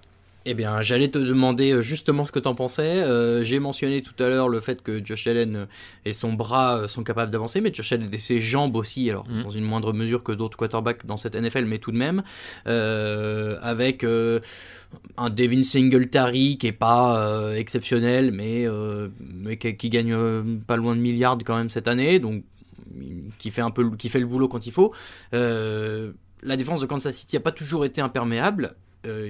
Eh bien, j'allais te demander justement ce que t'en pensais. J'ai mentionné tout à l'heure le fait que Josh Allen et son bras sont capables d'avancer, mais Josh Allen et ses jambes aussi, alors dans une moindre mesure que d'autres quarterbacks dans cette NFL, mais tout de même, avec un Devin Singletary qui est pas exceptionnel, mais qui gagne pas loin de milliards quand même cette année, donc qui fait le boulot quand il faut. La défense de Kansas City n'a pas toujours été imperméable.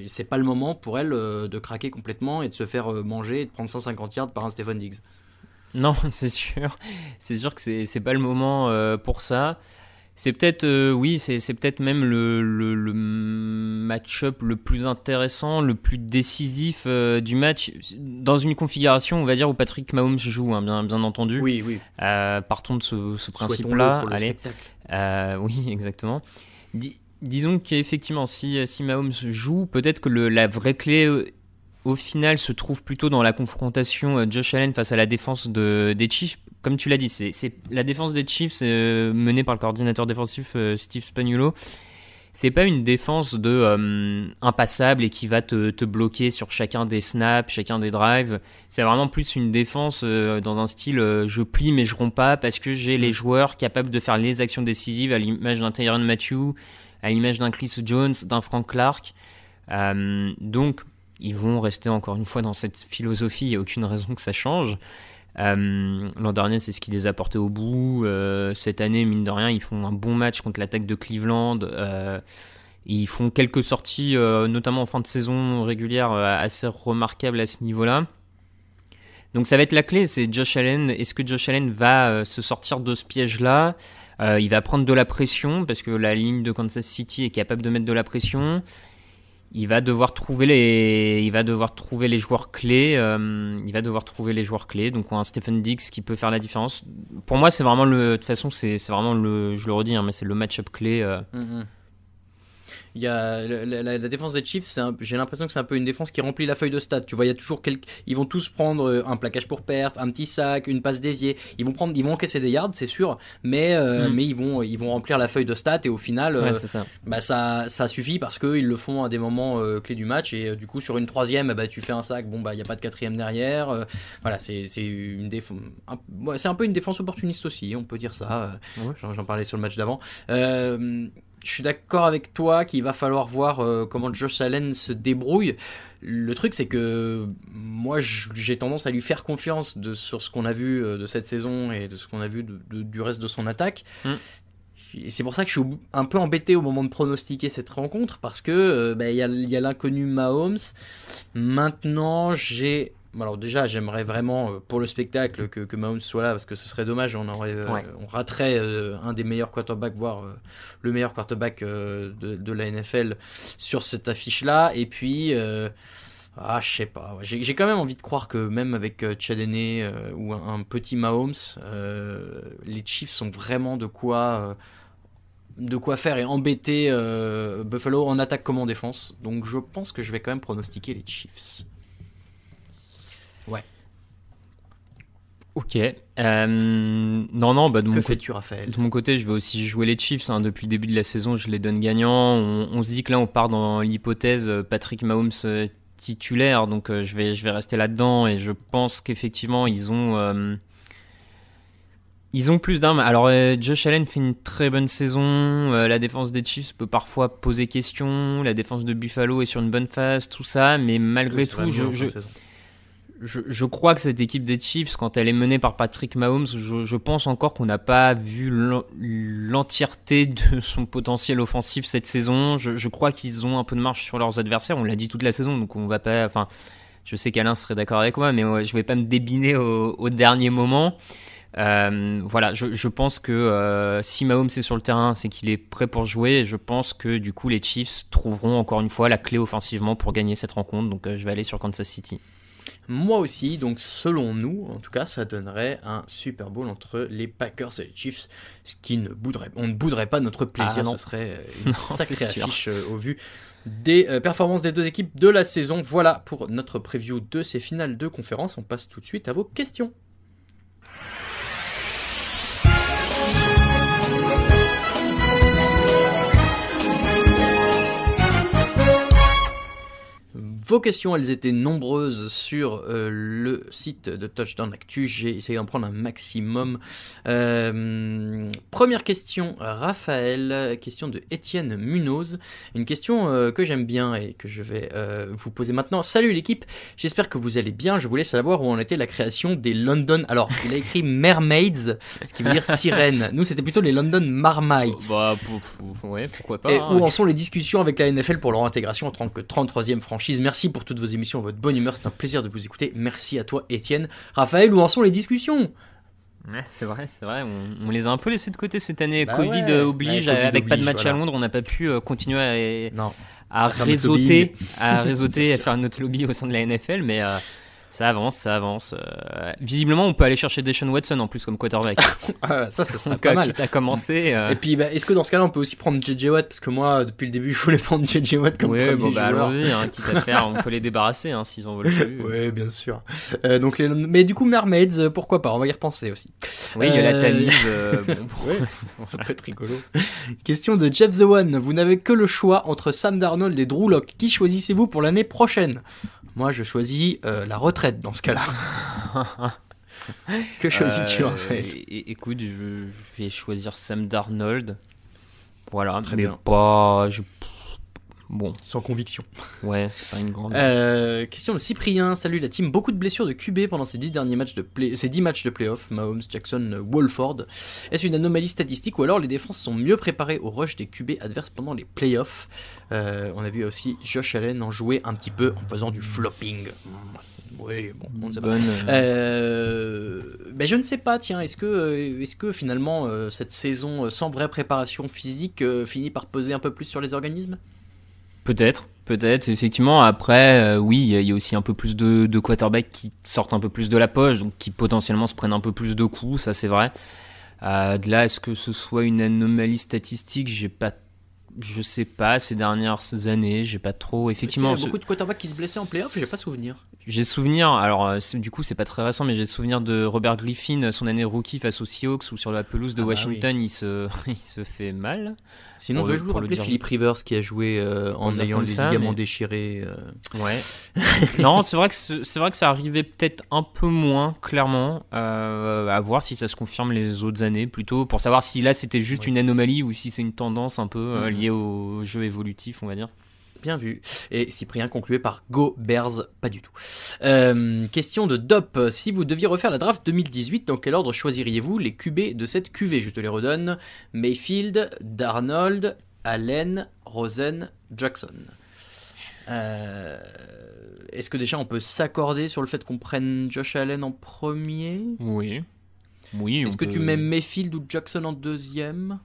C'est pas le moment pour elle de craquer complètement et de se faire manger et de prendre 150 yards par un Stefon Diggs. Non, c'est sûr que c'est pas le moment pour ça. C'est peut-être c'est peut-être même le match-up le plus intéressant, le plus décisif du match dans une configuration, on va dire, où Patrick Mahomes joue, hein, bien entendu. Oui. Partons de ce principe-là. Allez. Oui, exactement. Disons qu'effectivement, si Mahomes joue, peut-être que la vraie clé au final se trouve plutôt dans la confrontation Josh Allen face à la défense des Chiefs. Comme tu l'as dit, c'est la défense des Chiefs menée par le coordinateur défensif Steve Spagnuolo. C'est pas une défense impassable et qui va te bloquer sur chacun des snaps, chacun des drives. C'est vraiment plus une défense dans un style je plie mais je romps pas, parce que j'ai les joueurs capables de faire les actions décisives, à l'image d'un Tyrann Mathieu, à l'image d'un Chris Jones, d'un Frank Clark. Donc ils vont rester encore une fois dans cette philosophie, il n'y a aucune raison que ça change. L'an dernier, c'est ce qui les a portés au bout. Cette année, mine de rien, ils font un bon match contre l'attaque de Cleveland. Ils font quelques sorties, notamment en fin de saison régulière, assez remarquables à ce niveau-là. Donc ça va être la clé, c'est Josh Allen. Est-ce que Josh Allen va se sortir de ce piège-là ? Il va prendre de la pression, parce que la ligne de Kansas City est capable de mettre de la pression. Il va devoir trouver les joueurs clés. Donc on a un Stephen Diggs qui peut faire la différence. Pour moi, c'est vraiment de toute façon, c'est vraiment je le redis, mais c'est le match-up clé. Il y a la défense des Chiefs, j'ai l'impression que c'est un peu une défense qui remplit la feuille de stats. Tu vois, il y a toujours ils vont tous prendre un plaquage pour perte, un petit sac, une passe déviée. Ils vont encaisser des yards, c'est sûr, mais ils vont remplir la feuille de stats, et au final, c'est ça. Ça suffit, parce qu'ils le font à des moments clés du match, et du coup sur une troisième, tu fais un sac, il y a pas de quatrième derrière. Voilà, c'est une défense. C'est un peu une défense opportuniste aussi, on peut dire ça. J'en parlais sur le match d'avant. Je suis d'accord avec toi qu'il va falloir voir comment Josh Allen se débrouille. Le truc, c'est que moi, j'ai tendance à lui faire confiance sur ce qu'on a vu de cette saison et de ce qu'on a vu du reste de son attaque. Et c'est pour ça que je suis un peu embêté au moment de pronostiquer cette rencontre, parce que il y a l'inconnu Mahomes. Maintenant, alors déjà, j'aimerais vraiment pour le spectacle que Mahomes soit là, parce que ce serait dommage, on raterait un des meilleurs quarterbacks, voire le meilleur quarterback de la NFL sur cette affiche-là. Et puis, je sais pas, j'ai quand même envie de croire que même avec Chad Henne ou un petit Mahomes, les Chiefs sont vraiment de quoi faire et embêter Buffalo en attaque comme en défense. Donc je pense que je vais quand même pronostiquer les Chiefs. Ouais. Ok. Non, que fais-tu, Raphaël ? De mon côté, je vais aussi jouer les Chiefs. Depuis le début de la saison, je les donne gagnants. On se dit que là, on part dans l'hypothèse Patrick Mahomes titulaire. Donc, je vais rester là-dedans. Et je pense qu'effectivement, ils ont plus d'armes. Alors, Josh Allen fait une très bonne saison. La défense des Chiefs peut parfois poser question. La défense de Buffalo est sur une bonne phase, tout ça. Mais malgré tout, je crois que cette équipe des Chiefs, quand elle est menée par Patrick Mahomes, je pense encore qu'on n'a pas vu l'entièreté de son potentiel offensif cette saison. Je crois qu'ils ont un peu de marge sur leurs adversaires. On l'a dit toute la saison, donc on va pas. Enfin, je sais qu'Alain serait d'accord avec moi, mais je vais pas me débiner au dernier moment. Voilà, je pense que si Mahomes est sur le terrain, c'est qu'il est prêt pour jouer. Et je pense que du coup, les Chiefs trouveront encore une fois la clé offensivement pour gagner cette rencontre. Donc, je vais aller sur Kansas City. Moi aussi, donc selon nous, en tout cas, ça donnerait un Super Bowl entre les Packers et les Chiefs, ce qui on ne bouderait pas notre plaisir. Ce serait une sacrée affiche au vu des performances des deux équipes de la saison. Voilà pour notre preview de ces finales de conférence. On passe tout de suite à vos questions. Vos questions, elles étaient nombreuses sur le site de Touchdown Actu. J'ai essayé d'en prendre un maximum. Première question, Raphaël. Question de Étienne Munoz. Une question que j'aime bien et que je vais vous poser maintenant. Salut l'équipe, j'espère que vous allez bien. Je voulais savoir où en était la création des London... Alors, il a écrit Mermaids, ce qui veut dire sirène. Nous, c'était plutôt les London Marmites. Ouais, pourquoi pas. Et où en sont les discussions avec la NFL pour leur intégration en tant que 33e franchise? Merci pour toutes vos émissions, votre bonne humeur, c'est un plaisir de vous écouter. Merci à toi, Étienne. Raphaël, où en sont les discussions? Ouais, c'est vrai, on les a un peu laissés de côté cette année. Covid oblige, avec pas de match à Londres, on n'a pas pu continuer à réseauter, à faire notre lobby au sein de la NFL, mais Ça avance. Visiblement, on peut aller chercher Deshaun Watson en plus comme quarterback. Ça serait pas mal. Quitte à commencer. Et puis, est-ce que dans ce cas-là, on peut aussi prendre JJ Watt? Parce que moi, depuis le début, je voulais prendre JJ Watt comme premier joueur. Allons-y, quitte à faire, on peut les débarrasser s'ils en veulent plus. Oui, bien sûr. Mais du coup, Mermaids, pourquoi pas? On va y repenser aussi. Oui, il y a la Tamise. Ça peut être rigolo. Question de Jeff The One. Vous n'avez que le choix entre Sam Darnold et Drew Lock. Qui choisissez-vous pour l'année prochaine? Moi, je choisis la retraite dans ce cas-là. Que choisis-tu en fait? Écoute, je vais choisir Sam Darnold. Voilà, Très mais bien. pas. Bon. Sans conviction. Ouais, c'est pas une grande. Question de Cyprien. Salut la team. Beaucoup de blessures de QB pendant ces 10 matchs de playoff. Mahomes, Jackson, Wolford. Est-ce une anomalie statistique ou alors les défenses sont mieux préparées au rush des QB adverses pendant les playoffs? On a vu aussi Josh Allen en jouer un petit peu en faisant du flopping. Oui, bon, on ne sait pas. Je ne sais pas, tiens, est-ce que finalement cette saison sans vraie préparation physique finit par peser un peu plus sur les organismes? Peut-être, effectivement. Après, oui, il y a aussi un peu plus de quarterbacks qui sortent un peu plus de la poche, donc qui potentiellement se prennent un peu plus de coups, ça c'est vrai. De là, est-ce que ce soit une anomalie statistique? Je sais pas, ces dernières années, j'ai pas trop. Effectivement, il y a beaucoup de quarterbacks qui se blessaient en playoff, j'ai pas souvenir. J'ai souvenir, alors du coup c'est pas très récent, mais j'ai souvenir de Robert Griffin, son année rookie face aux Seahawks, où sur la pelouse de Washington, oui. il se fait mal. Sinon, on veut jouer rappeler Philip Rivers qui a joué en ayant les ligaments déchirés. Ouais. Non, c'est vrai que ça arrivait peut-être un peu moins, clairement. À voir si ça se confirme les autres années, plutôt pour savoir si là c'était juste une anomalie ou si c'est une tendance un peu liée au jeu évolutif, on va dire. Bien vu. Et Cyprien concluait par Go Bears, pas du tout. Question de Dop. Si vous deviez refaire la draft 2018, dans quel ordre choisiriez-vous les QB de cette QV? Je te les redonne. Mayfield, Darnold, Allen, Rosen, Jackson. Est-ce que déjà on peut s'accorder sur le fait qu'on prenne Josh Allen en premier? Oui. Est-ce que tu mets Mayfield ou Jackson en deuxième?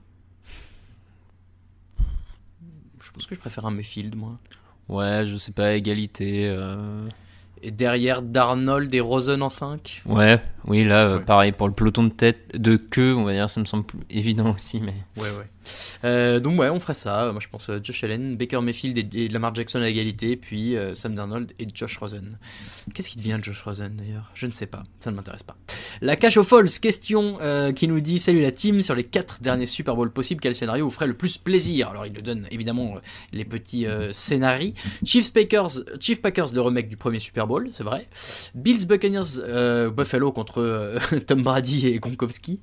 Je pense que je préfère un Mayfield, moi. Ouais, je sais pas, égalité. Et derrière Darnold et Rosen en 5. Oui, là, pareil, pour le peloton de queue, on va dire, ça me semble plus évident aussi. Mais... donc on ferait ça. Moi, je pense Josh Allen, Baker Mayfield et Lamar Jackson à égalité, puis Sam Darnold et Josh Rosen. Qu'est-ce qui devient Josh Rosen, d'ailleurs? Je ne sais pas, ça ne m'intéresse pas. La Cash aux Falls, question qui nous dit: salut la team, sur les 4 derniers Super Bowl possibles, quel scénario vous ferait le plus plaisir? Alors, il nous donne évidemment les petits scénarios. Chiefs Packers, le remake du premier Super Bowl, c'est vrai. Bills Buccaneers, Buffalo contre Tom Brady et Gronkowski.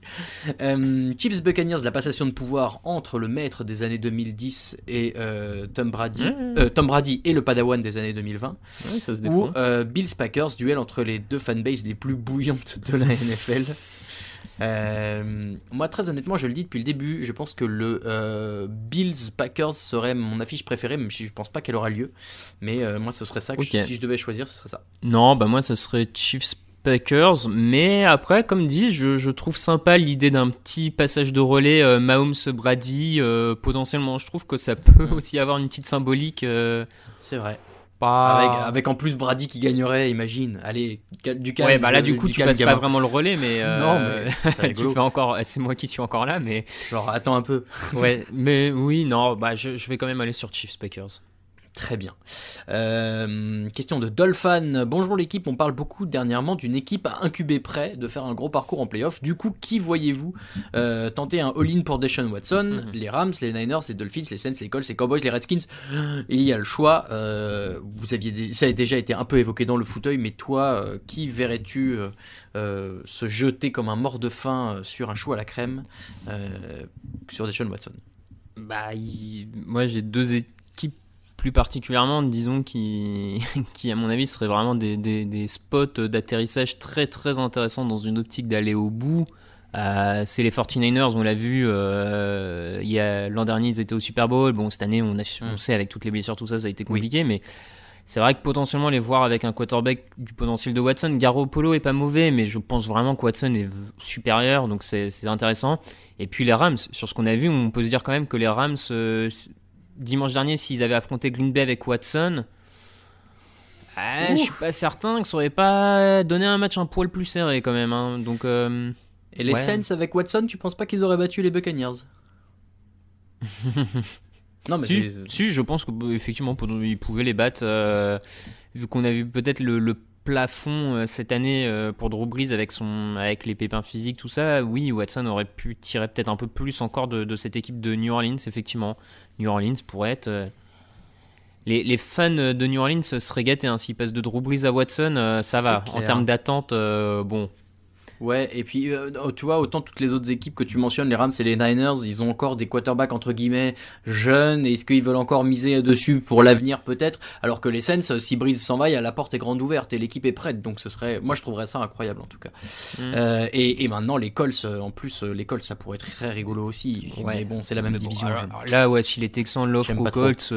Chiefs Buccaneers, la passation de pouvoir entre le maître des années 2010 et Tom Brady et le Padawan des années 2020. Ouais, ça se défend. Ou Bills Packers, duel entre les deux fanbases les plus bouillantes de la NFL. Moi, très honnêtement, je le dis depuis le début, je pense que le Bills Packers serait mon affiche préférée, même si je pense pas qu'elle aura lieu. Mais moi, ce serait ça si je devais choisir, ce serait ça. Non, moi, ça serait Chiefs Packers, mais après, comme dit, je trouve sympa l'idée d'un petit passage de relais Mahomes Brady potentiellement. Je trouve que ça peut aussi avoir une petite symbolique. C'est vrai. Avec en plus Brady qui gagnerait, imagine. Allez, du calme. Ouais, là du coup tu passes gamin. Pas vraiment le relais, mais non, mais tu fais encore. C'est moi qui suis encore là, mais genre attends un peu. Ouais, mais oui, non, je vais quand même aller sur Chiefs Packers. Très bien. Question de Dolphin. Bonjour l'équipe, on parle beaucoup dernièrement d'une équipe à incuber près de faire un gros parcours en playoff. Du coup, qui voyez-vous tenter un all-in pour Deshaun Watson? Les Rams, les Niners, les Dolphins, les Saints, les Colts, les Cowboys, les Redskins. Et il y a le choix. Ça a déjà été un peu évoqué dans le fauteuil, mais toi, qui verrais-tu se jeter comme un mort de faim sur un chou à la crème sur Deshaun Watson? Moi j'ai deux équipes plus particulièrement, disons, qui à mon avis seraient vraiment des spots d'atterrissage très très intéressants dans une optique d'aller au bout. C'est les 49ers, on l'a vu, l'an dernier ils étaient au Super Bowl. Bon, cette année on sait avec toutes les blessures, tout ça a été compliqué, mais c'est vrai que potentiellement les voir avec un quarterback du potentiel de Watson, Garoppolo est pas mauvais, mais je pense vraiment que Watson est supérieur, donc c'est intéressant. Et puis les Rams, sur ce qu'on a vu, on peut se dire quand même que les Rams, dimanche dernier, s'ils avaient affronté Green Bay avec Watson, Je suis pas certain que ça aurait pas donné un match un poil plus serré quand même. Hein. Donc, et les Saints avec Watson, tu penses pas qu'ils auraient battu les Buccaneers? Non, mais si, je pense qu'effectivement, ils pouvaient les battre. Vu qu'on a vu peut-être le plafond cette année pour Drew Brees avec les pépins physiques, tout ça, oui, Watson aurait pu tirer peut-être un peu plus encore de cette équipe de New Orleans, effectivement. New Orleans pourrait être... Les fans de New Orleans seraient gâtés, hein. S'ils passent de Drew Brees à Watson, ça va. Clair. En termes d'attente, bon... Ouais, et puis tu vois, autant toutes les autres équipes que tu mentionnes, les Rams et les Niners, ils ont encore des quarterbacks entre guillemets jeunes, et est-ce qu'ils veulent encore miser dessus pour l'avenir peut-être, alors que les Saints, si Breeze s'en va, la porte est grande ouverte et l'équipe est prête, donc moi je trouverais ça incroyable en tout cas. Et maintenant les Colts, en plus les Colts ça pourrait être très rigolo aussi, mais bon c'est la même division. Alors, là ouais, si les Texans l'offrent aux Colts,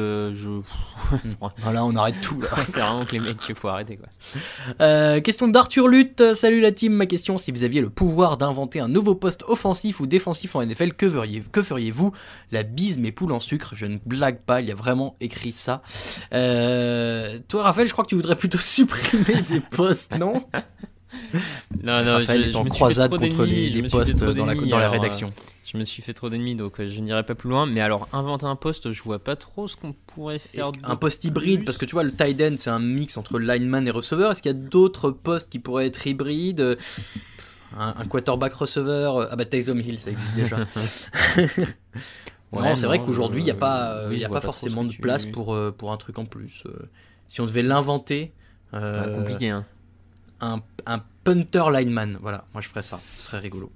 voilà, on arrête tout là. C'est vraiment que les mecs qu'il faut arrêter quoi. Question d'Arthur Lutte, salut la team, ma question, si vous aviez le pouvoir d'inventer un nouveau poste offensif ou défensif en NFL, que feriez-vous? La bise mes poules en sucre, je ne blague pas, il y a vraiment écrit ça. Toi Raphaël, je crois que tu voudrais plutôt supprimer des postes, non? Non, Raphaël est en croisade contre les postes dans la rédaction. Je me suis fait trop d'ennemis, donc je n'irai pas plus loin. Mais alors, inventer un poste, je vois pas trop ce qu'on pourrait faire. Un poste hybride, parce que tu vois, le tight end, c'est un mix entre lineman et receveur. Est-ce qu'il y a d'autres postes qui pourraient être hybrides? Un quarterback receveur? Ah bah Taysom Hill, ça existe déjà. Non, c'est vrai qu'aujourd'hui, il n'y a pas forcément de place pour un truc en plus. Si on devait l'inventer... compliqué, hein. Un punter lineman, voilà, moi je ferais ça, ce serait rigolo.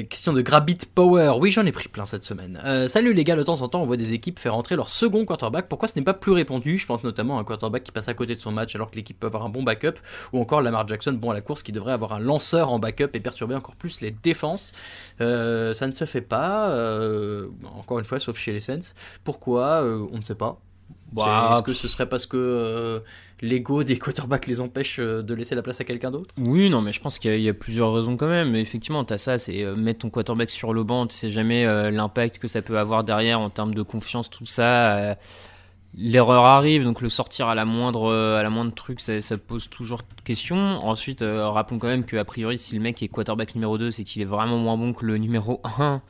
Question de Grabbit Power, oui j'en ai pris plein cette semaine. Salut les gars, de temps en temps on voit des équipes faire rentrer leur second quarterback, pourquoi ce n'est pas plus répandu? Je pense notamment à un quarterback qui passe à côté de son match alors que l'équipe peut avoir un bon backup, ou encore Lamar Jackson bon à la course qui devrait avoir un lanceur en backup et perturber encore plus les défenses. Ça ne se fait pas, encore une fois sauf chez les Saints. Pourquoi? On ne sait pas. Est-ce que ce serait parce que l'ego des quarterbacks les empêche de laisser la place à quelqu'un d'autre? Oui, non, mais je pense qu'il y a plusieurs raisons quand même. Mais effectivement, tu as ça, c'est mettre ton quarterback sur le banc, tu sais jamais l'impact que ça peut avoir derrière en termes de confiance, tout ça. L'erreur arrive, donc le sortir à la moindre truc, ça pose toujours question. Ensuite, rappelons quand même qu'a priori, si le mec est quarterback numéro 2, c'est qu'il est vraiment moins bon que le numéro 1.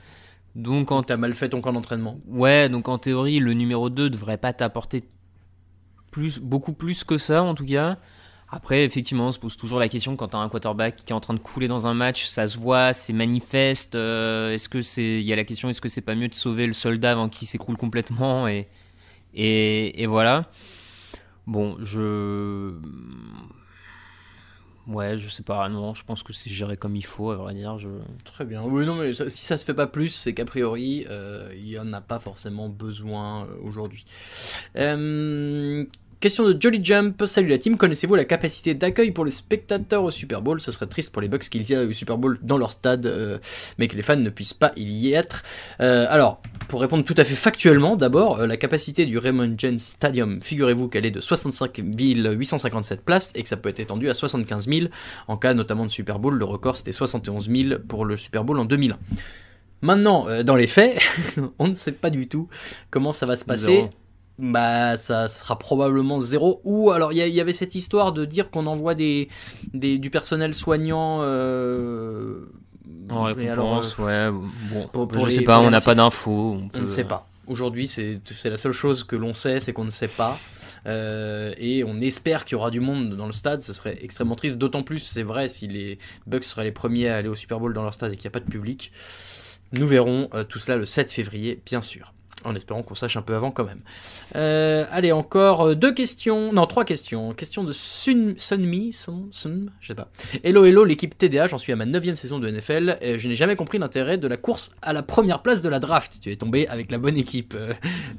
Donc quand t'as mal fait ton camp d'entraînement. Ouais, donc en théorie, le numéro 2 devrait pas t'apporter beaucoup plus que ça en tout cas. Après, effectivement, on se pose toujours la question quand t'as un quarterback qui est en train de couler dans un match, ça se voit, c'est manifeste. Il y a la question, est-ce que c'est pas mieux de sauver le soldat avant qu'il s'écroule complètement et voilà. Bon, ouais, je sais pas, non, je pense que c'est géré comme il faut, à vrai dire. Très bien. Oui, non, mais si ça se fait pas plus, c'est qu'a priori, il y en a pas forcément besoin aujourd'hui. Question de Jolly Jump, salut la team, connaissez-vous la capacité d'accueil pour les spectateurs au Super Bowl? Ce serait triste pour les Bucks qu'ils y aient au Super Bowl dans leur stade, mais que les fans ne puissent pas y être. Alors, pour répondre tout à fait factuellement, d'abord, la capacité du Raymond James Stadium, figurez-vous qu'elle est de 65 857 places et que ça peut être étendu à 75 000 en cas notamment de Super Bowl. Le record c'était 71 000 pour le Super Bowl en 2001. Maintenant, dans les faits, on ne sait pas du tout comment ça va se passer. 0. Bah ça sera probablement 0, ou alors il y avait cette histoire de dire qu'on envoie du personnel soignant en récompense, ouais, bon, pour je sais pas, on n'a pas d'infos. On ne sait pas. Aujourd'hui, c'est la seule chose que l'on sait, c'est qu'on ne sait pas. Et on espère qu'il y aura du monde dans le stade, ce serait extrêmement triste. D'autant plus, c'est vrai, si les Bucks seraient les premiers à aller au Super Bowl dans leur stade et qu'il n'y a pas de public. Nous verrons tout cela le 7 février, bien sûr. En espérant qu'on sache un peu avant quand même. Allez, encore 3 questions. Question de Sun, je sais pas. Hello, l'équipe TDA, j'en suis à ma 9e saison de NFL. Je n'ai jamais compris l'intérêt de la course à la première place de la draft. Tu es tombé avec la bonne équipe,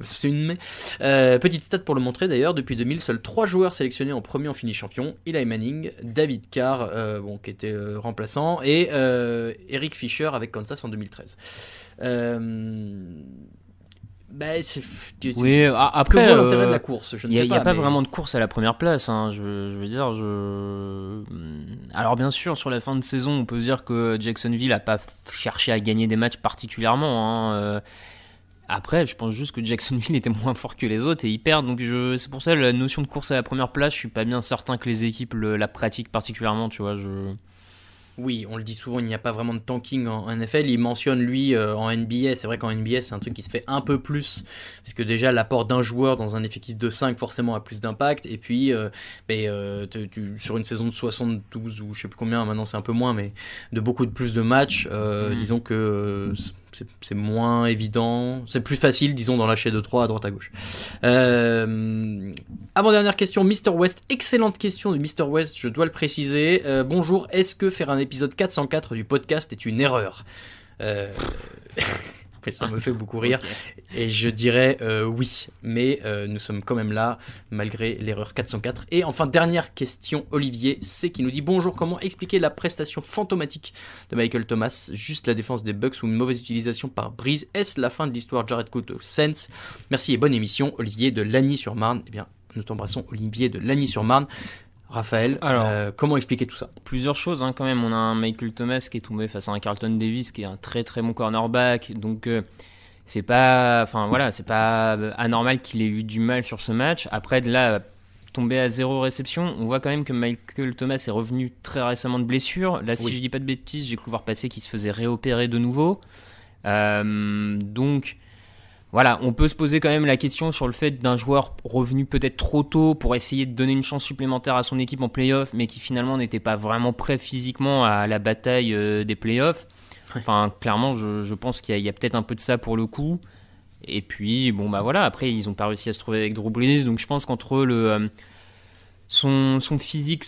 Sun. Petite stat pour le montrer d'ailleurs, depuis 2000, seuls 3 joueurs sélectionnés en premier ont fini champion. Eli Manning, David Carr, qui était remplaçant, et Eric Fisher avec Kansas en 2013. Oui, après, l'intérêt de la course, je ne sais pas. Il n'y a pas vraiment de course à la première place, hein, je veux dire. Alors bien sûr, sur la fin de saison, on peut dire que Jacksonville n'a pas cherché à gagner des matchs particulièrement. Hein, Après, je pense juste que Jacksonville était moins fort que les autres et ils perdent. Donc c'est pour ça la notion de course à la première place, je suis pas bien certain que les équipes la pratiquent particulièrement, tu vois. Oui, on le dit souvent, il n'y a pas vraiment de tanking en NFL. Il mentionne lui en NBA. C'est vrai qu'en NBA, c'est un truc qui se fait un peu plus. Parce que déjà, l'apport d'un joueur dans un effectif de 5 forcément a plus d'impact. Et puis, sur une saison de 72 ou je sais plus combien, maintenant c'est un peu moins, mais de beaucoup plus de matchs, disons que c'est moins évident. C'est plus facile, disons, d'en lâcher 2-3 à droite à gauche. Avant-dernière question, Mr. West. Excellente question de Mr. West, je dois le préciser. Bonjour, est-ce que faire un épisode 404 du podcast est une erreur ? Ça me fait beaucoup rire. Okay. Et je dirais oui, mais nous sommes quand même là, malgré l'erreur 404. Et enfin, dernière question, Olivier C. qui nous dit « Bonjour, comment expliquer la prestation fantomatique de Michael Thomas ? Juste la défense des Bucks ou une mauvaise utilisation par Breeze ? Est-ce la fin de l'histoire Jared Cook aux Saints ? Merci et bonne émission, Olivier de Lagny-sur-Marne. » Eh bien, nous t'embrassons, Olivier de Lagny-sur-Marne. Raphaël, comment expliquer tout ça ? Plusieurs choses quand même. On a un Michael Thomas qui est tombé face à un Carlton Davis qui est un très très bon cornerback. Donc c'est pas anormal qu'il ait eu du mal sur ce match. Après de là, tomber à 0 réception, on voit quand même que Michael Thomas est revenu très récemment de blessure. Là, si je dis pas de bêtises, j'ai cru voir passer qu'il se faisait réopérer de nouveau. Donc voilà, on peut se poser quand même la question sur le fait d'un joueur revenu peut-être trop tôt pour essayer de donner une chance supplémentaire à son équipe en play-off, mais qui finalement n'était pas vraiment prêt physiquement à la bataille des play-offs. Enfin, clairement, je pense qu'il y a peut-être un peu de ça pour le coup. Et puis, après, ils n'ont pas réussi à se trouver avec Drew Brees, donc je pense qu'entre son physique,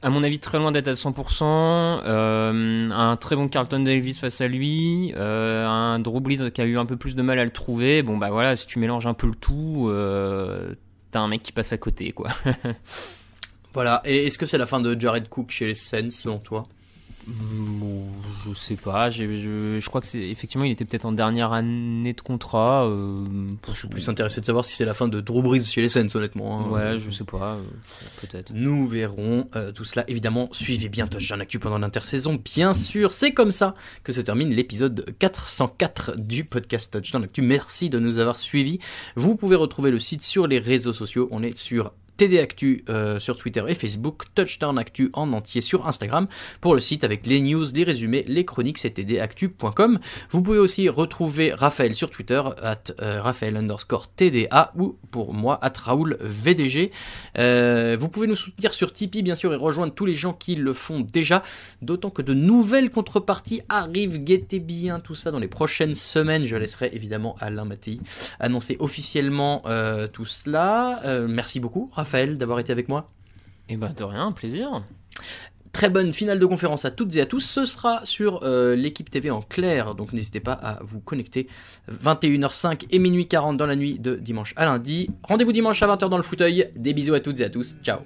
à mon avis, très loin d'être à 100%, un très bon Carlton Davis face à lui, un Drew Brees qui a eu un peu plus de mal à le trouver. Si tu mélanges un peu le tout, t'as un mec qui passe à côté, quoi. Voilà, et est-ce que c'est la fin de Jared Cook chez les Saints, selon toi ? Je sais pas, je crois que effectivement il était peut-être en dernière année de contrat. Je suis plus intéressé de savoir si c'est la fin de Drew Brees chez les Saints, honnêtement. Ouais, je sais pas, peut-être. Nous verrons tout cela. Évidemment, suivez bien Touchdown Actu pendant l'intersaison, bien sûr. C'est comme ça que se termine l'épisode 404 du podcast Touchdown Actu. Merci de nous avoir suivis. Vous pouvez retrouver le site sur les réseaux sociaux. On est sur TD Actu sur Twitter et Facebook, Touchdown Actu en entier sur Instagram. Pour le site avec les news, les résumés, les chroniques, c'est tdactu.com. Vous pouvez aussi retrouver Raphaël sur Twitter, @Raphaël_TDA ou pour moi, @RaoulVDG. Vous pouvez nous soutenir sur Tipeee, bien sûr, et rejoindre tous les gens qui le font déjà, d'autant que de nouvelles contreparties arrivent. Guettez bien tout ça dans les prochaines semaines. Je laisserai évidemment Alain Mattei annoncer officiellement tout cela. Merci beaucoup, Raphaël, d'avoir été avec moi. De rien, un plaisir. Très bonne finale de conférence à toutes et à tous. Ce sera sur l'équipe TV en clair, donc n'hésitez pas à vous connecter. 21h05 et minuit 40 dans la nuit de dimanche à lundi. Rendez-vous dimanche à 20h dans le fauteuil. Des bisous à toutes et à tous. Ciao.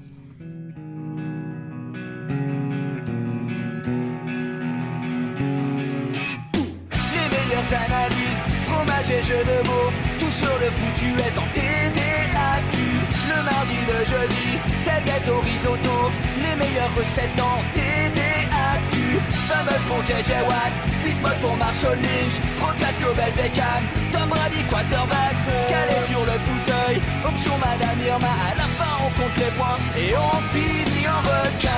Les meilleures analyses, fromage et jeux de mots, tout sur le foutu est en TDAQ. Le mardi, le jeudi, tailgate au risotto, les meilleures recettes en TDAQ. Fumble pour JJ Watt, Bismuth pour Marshall Lynch, Proclass Global Beckham, Tom Brady quarterback, calé sur le fauteuil, option Madame Irma, à la fin on compte les points et on finit en requin.